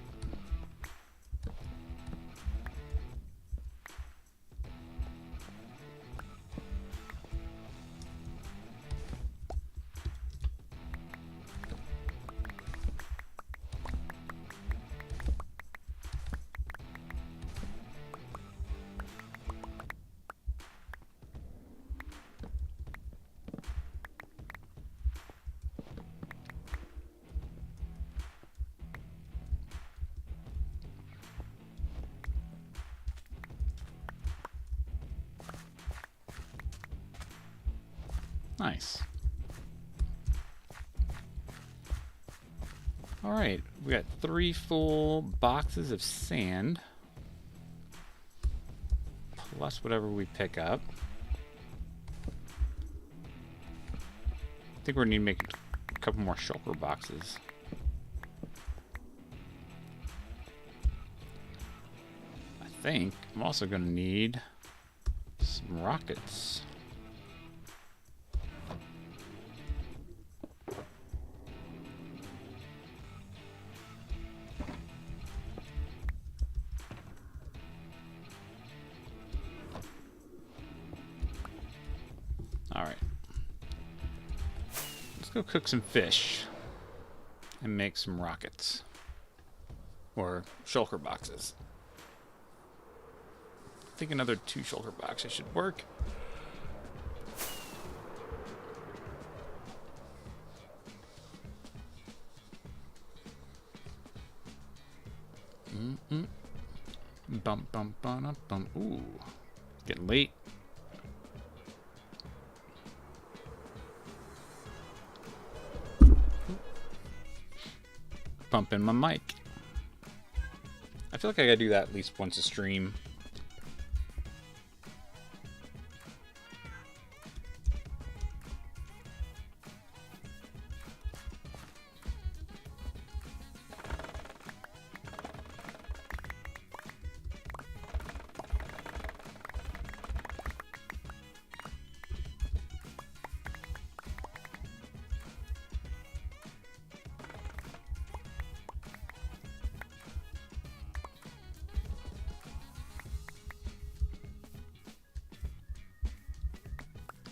Nice. Alright, we got 3 full boxes of sand. Plus whatever we pick up. I think we're going to need to make a couple more shulker boxes. I think I'm also going to need some rockets. Alright. Let's go cook some fish and make some rockets. Or shulker boxes. I think another 2 shulker boxes should work. Bump, bump, bump, bump. Ooh. Getting late. Bumping my mic. I feel like I gotta do that at least once a stream.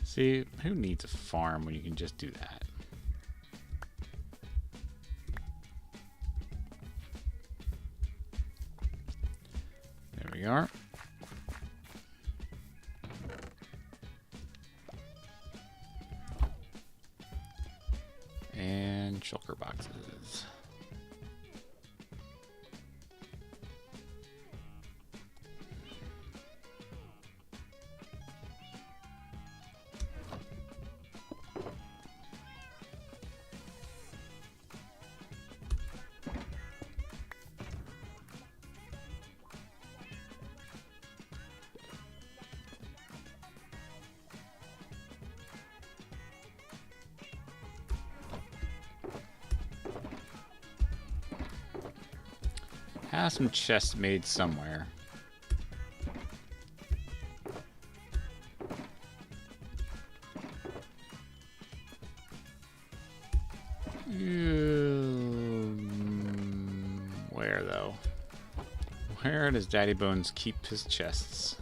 See, who needs a farm when you can just do that? There we are. And shulker boxes. Have some chests made somewhere. Where though? Where does Daddy Bones keep his chests?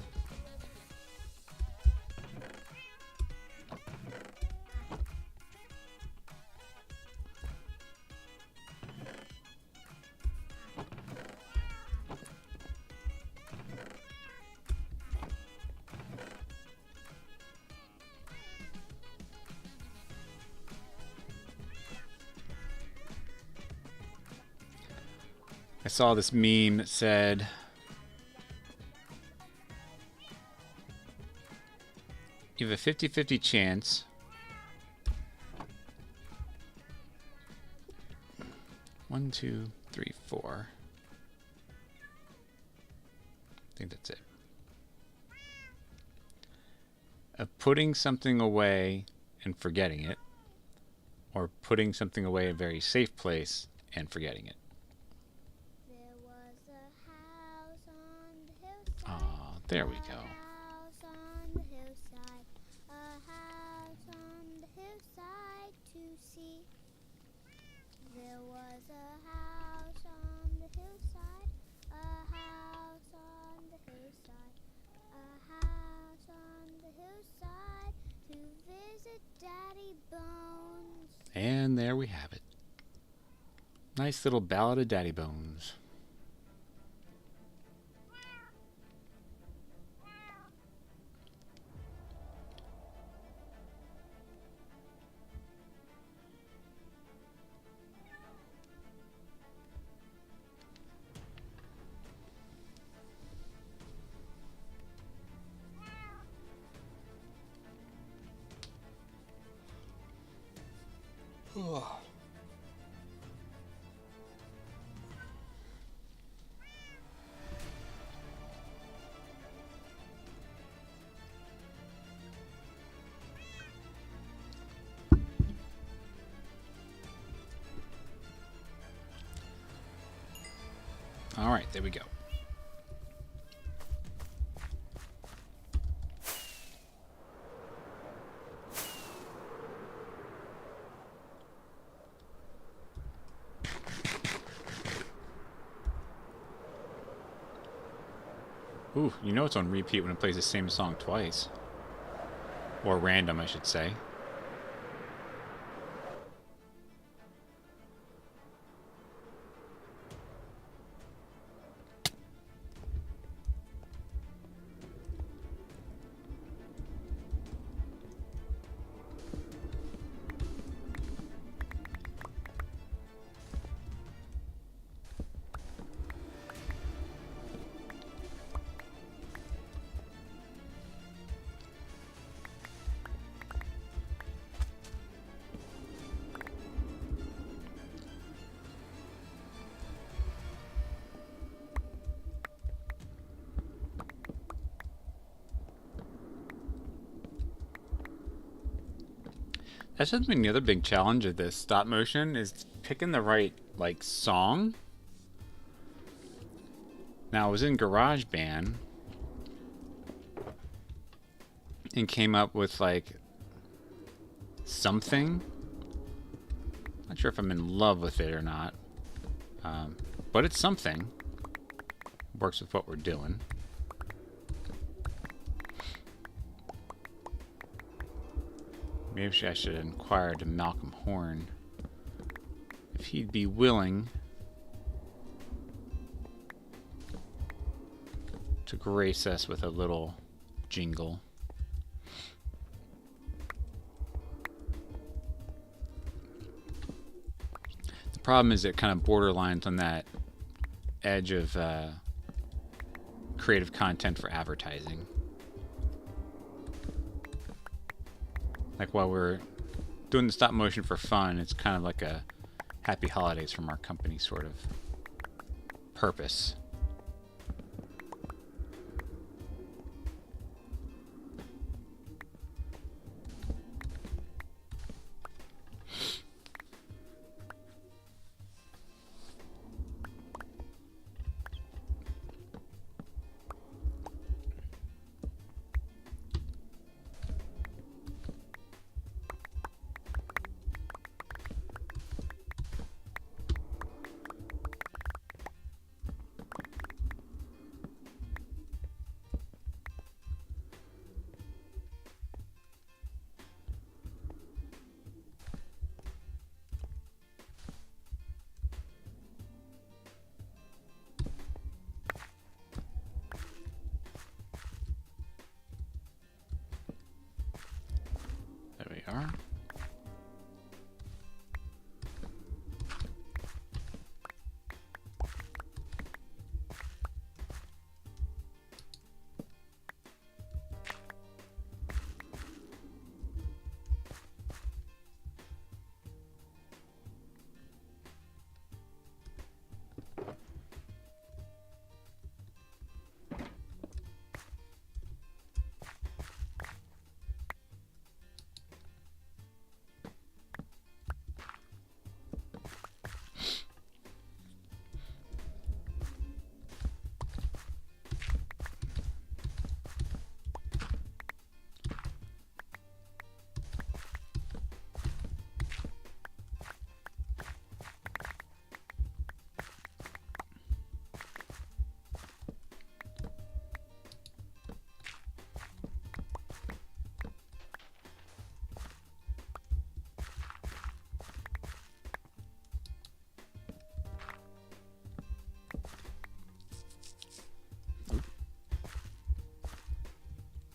I saw this meme that said, you have a 50-50 chance one, two, three, four. I think that's it. Of putting something away and forgetting it, or putting something away in a very safe place and forgetting it. Oh, there we go. There was a house on the hillside, a house on the hillside, a house on the hillside to visit Daddy Bones. And there we have it. Nice little ballad of Daddy Bones. All right, there we go. Ooh, you know it's on repeat when it plays the same song twice. Or random, I should say. That's just been the other big challenge of this stop motion is picking the right, like, song. Now, I was in GarageBand and came up with, like, something. Not sure if I'm in love with it or not. But it's something. Works with what we're doing. Maybe I should inquire to Malcolm Horn if he'd be willing to grace us with a little jingle. The problem is it kind of borderlines on that edge of creative content for advertising. Like, while we're doing the stop motion for fun, it's kind of like a happy holidays from our company sort of purpose.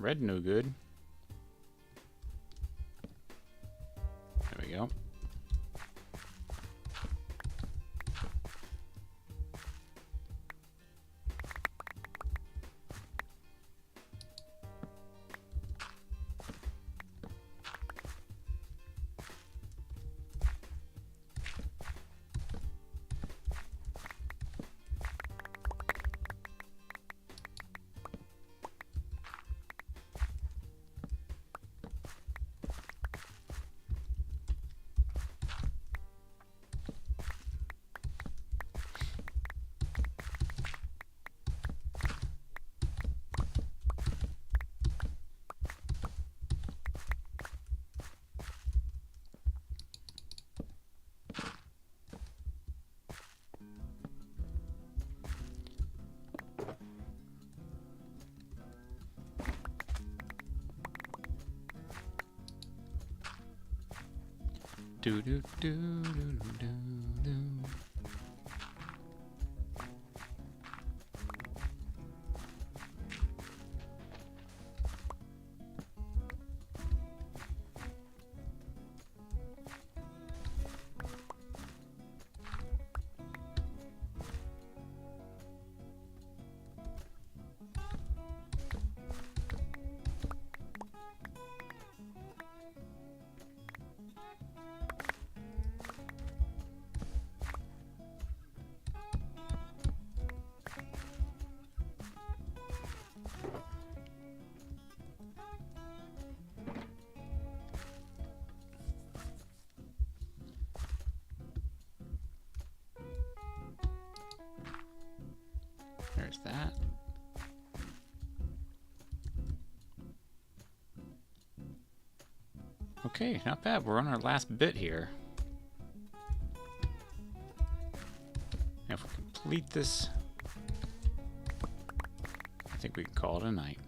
Red, no good. There we go. Do do do do do do. There's that. Okay, not bad. We're on our last bit here. Now if we complete this, I think we can call it a night.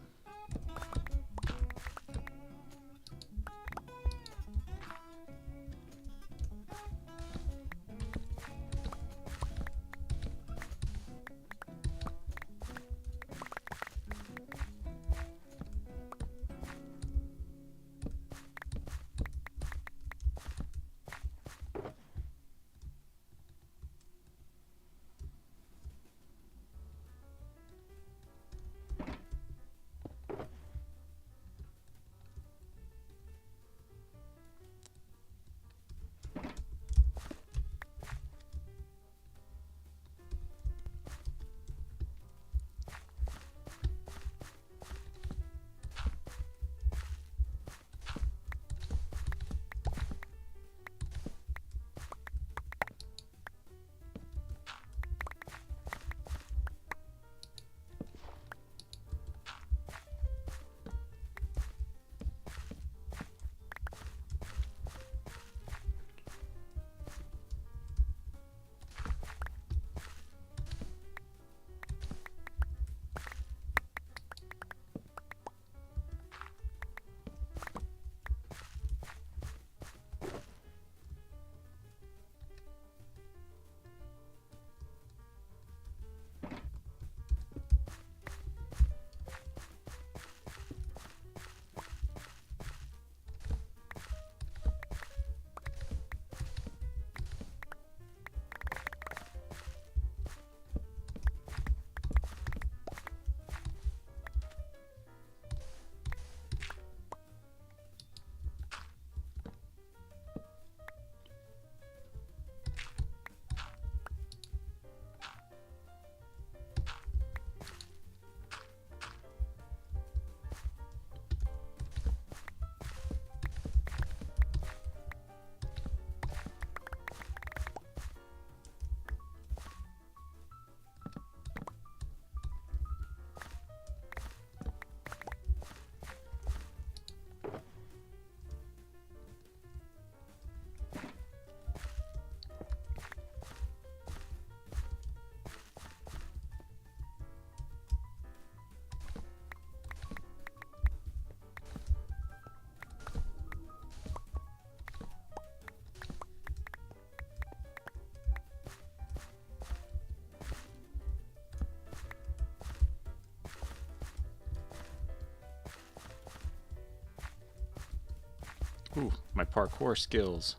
Ooh, my parkour skills.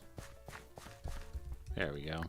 There we go.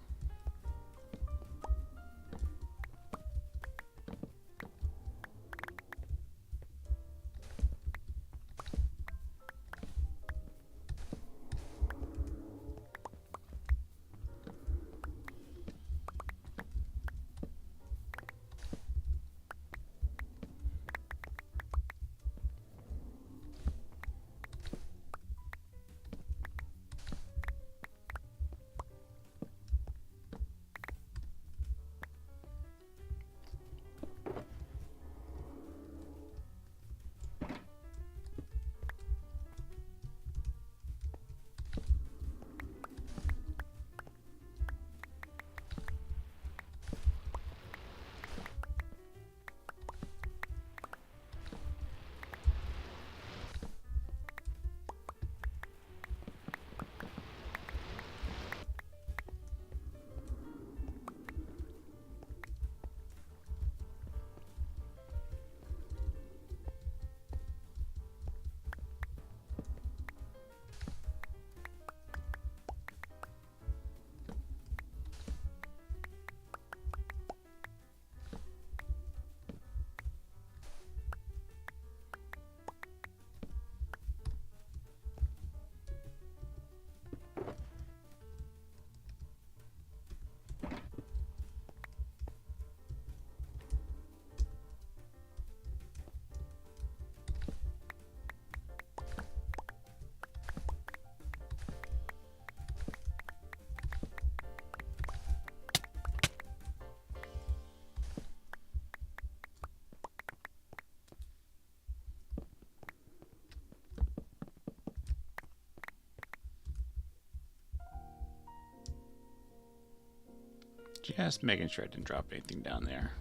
Just making sure I didn't drop anything down there.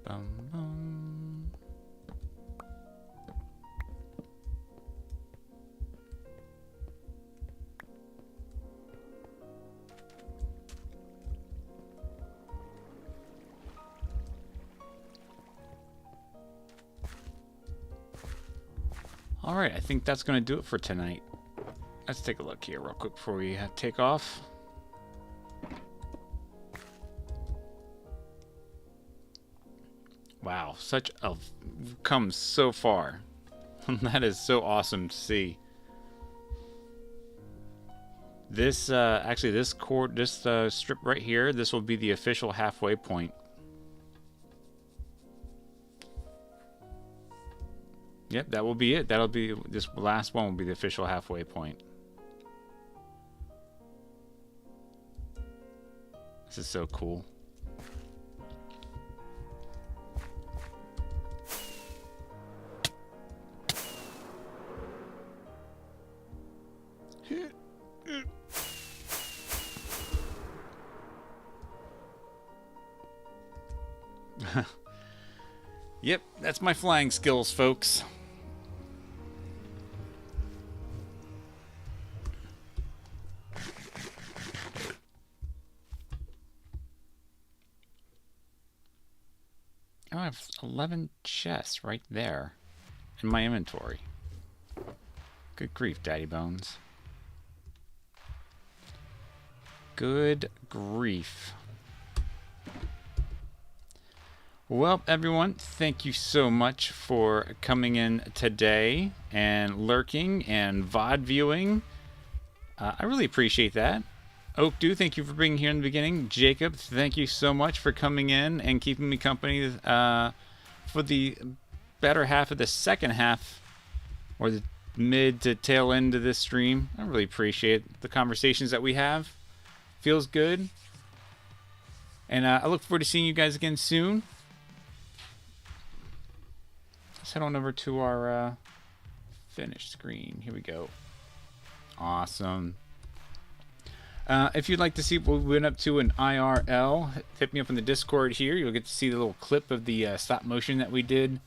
Bum, bum. All right, I think that's going to do it for tonight. Let's take a look here real quick before we take off. Wow, come so far. That is so awesome to see. This actually this strip right here, this will be the official halfway point. Yep, that will be it. That'll be this last one will be the official halfway point. This is so cool. Yep, that's my flying skills, folks. Oh, I have 11 chests right there in my inventory. Good grief, Daddy Bones. Good grief. Well, everyone, thank you so much for coming in today and lurking and VOD viewing. I really appreciate that. Oak Dew, thank you for being here in the beginning. Jacob, thank you so much for coming in and keeping me company for the better half of the second half, or the mid to tail end of this stream. I really appreciate the conversations that we have. Feels good. And I look forward to seeing you guys again soon. Let's head on over to our finished screen. Here we go. Awesome. If you'd like to see what we went up to in IRL, hit me up in the Discord here. You'll get to see the little clip of the stop motion that we did.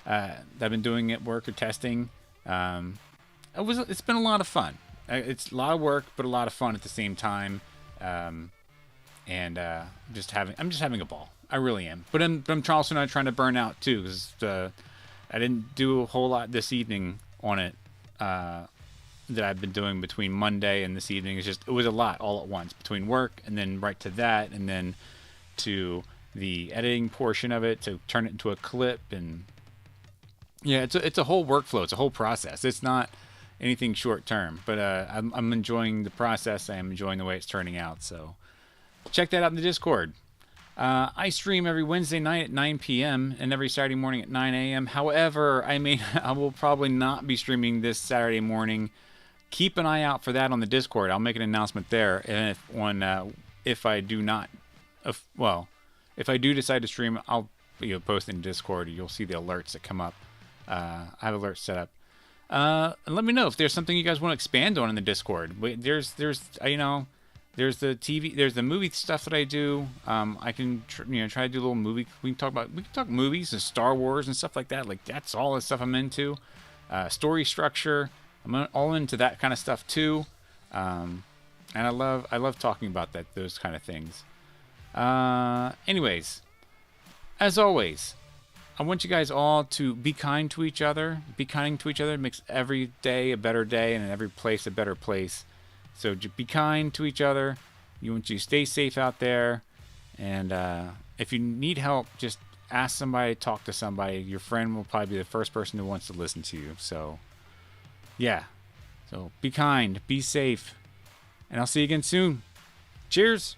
That I've been doing at work or testing. It's been a lot of fun. It's a lot of work, but a lot of fun at the same time. And I'm just having a ball. I really am. But I'm also not trying to burn out too, because I didn't do a whole lot this evening on it. That I've been doing between Monday and this evening. It was a lot all at once, between work and then right to that, and then to the editing portion of it, to turn it into a clip. And yeah, it's a whole workflow. It's a whole process. It's not anything short term, but I'm enjoying the process. I am enjoying the way it's turning out. So check that out in the Discord. I stream every Wednesday night at 9 p.m. and every Saturday morning at 9 a.m. However, I will probably not be streaming this Saturday morning. Keep an eye out for that on the Discord. I'll make an announcement there. And if I do decide to stream, I'll post in Discord. You'll see the alerts that come up. I have alerts set up. And let me know if there's something you guys want to expand on in the Discord. There's the TV, there's the movie stuff that I do. I can try to do a little movie. We can talk movies and Star Wars and stuff like that. Like, that's all the stuff I'm into. Story structure, I'm all into that kind of stuff too. And I love talking about those kind of things. Anyways, as always, I want you guys all to be kind to each other. Be kind to each other. It makes every day a better day, and every place a better place. So just be kind to each other. You want you to stay safe out there. And if you need help, just ask somebody, talk to somebody. Your friend will probably be the first person who wants to listen to you. So, yeah. So be kind, be safe. And I'll see you again soon. Cheers.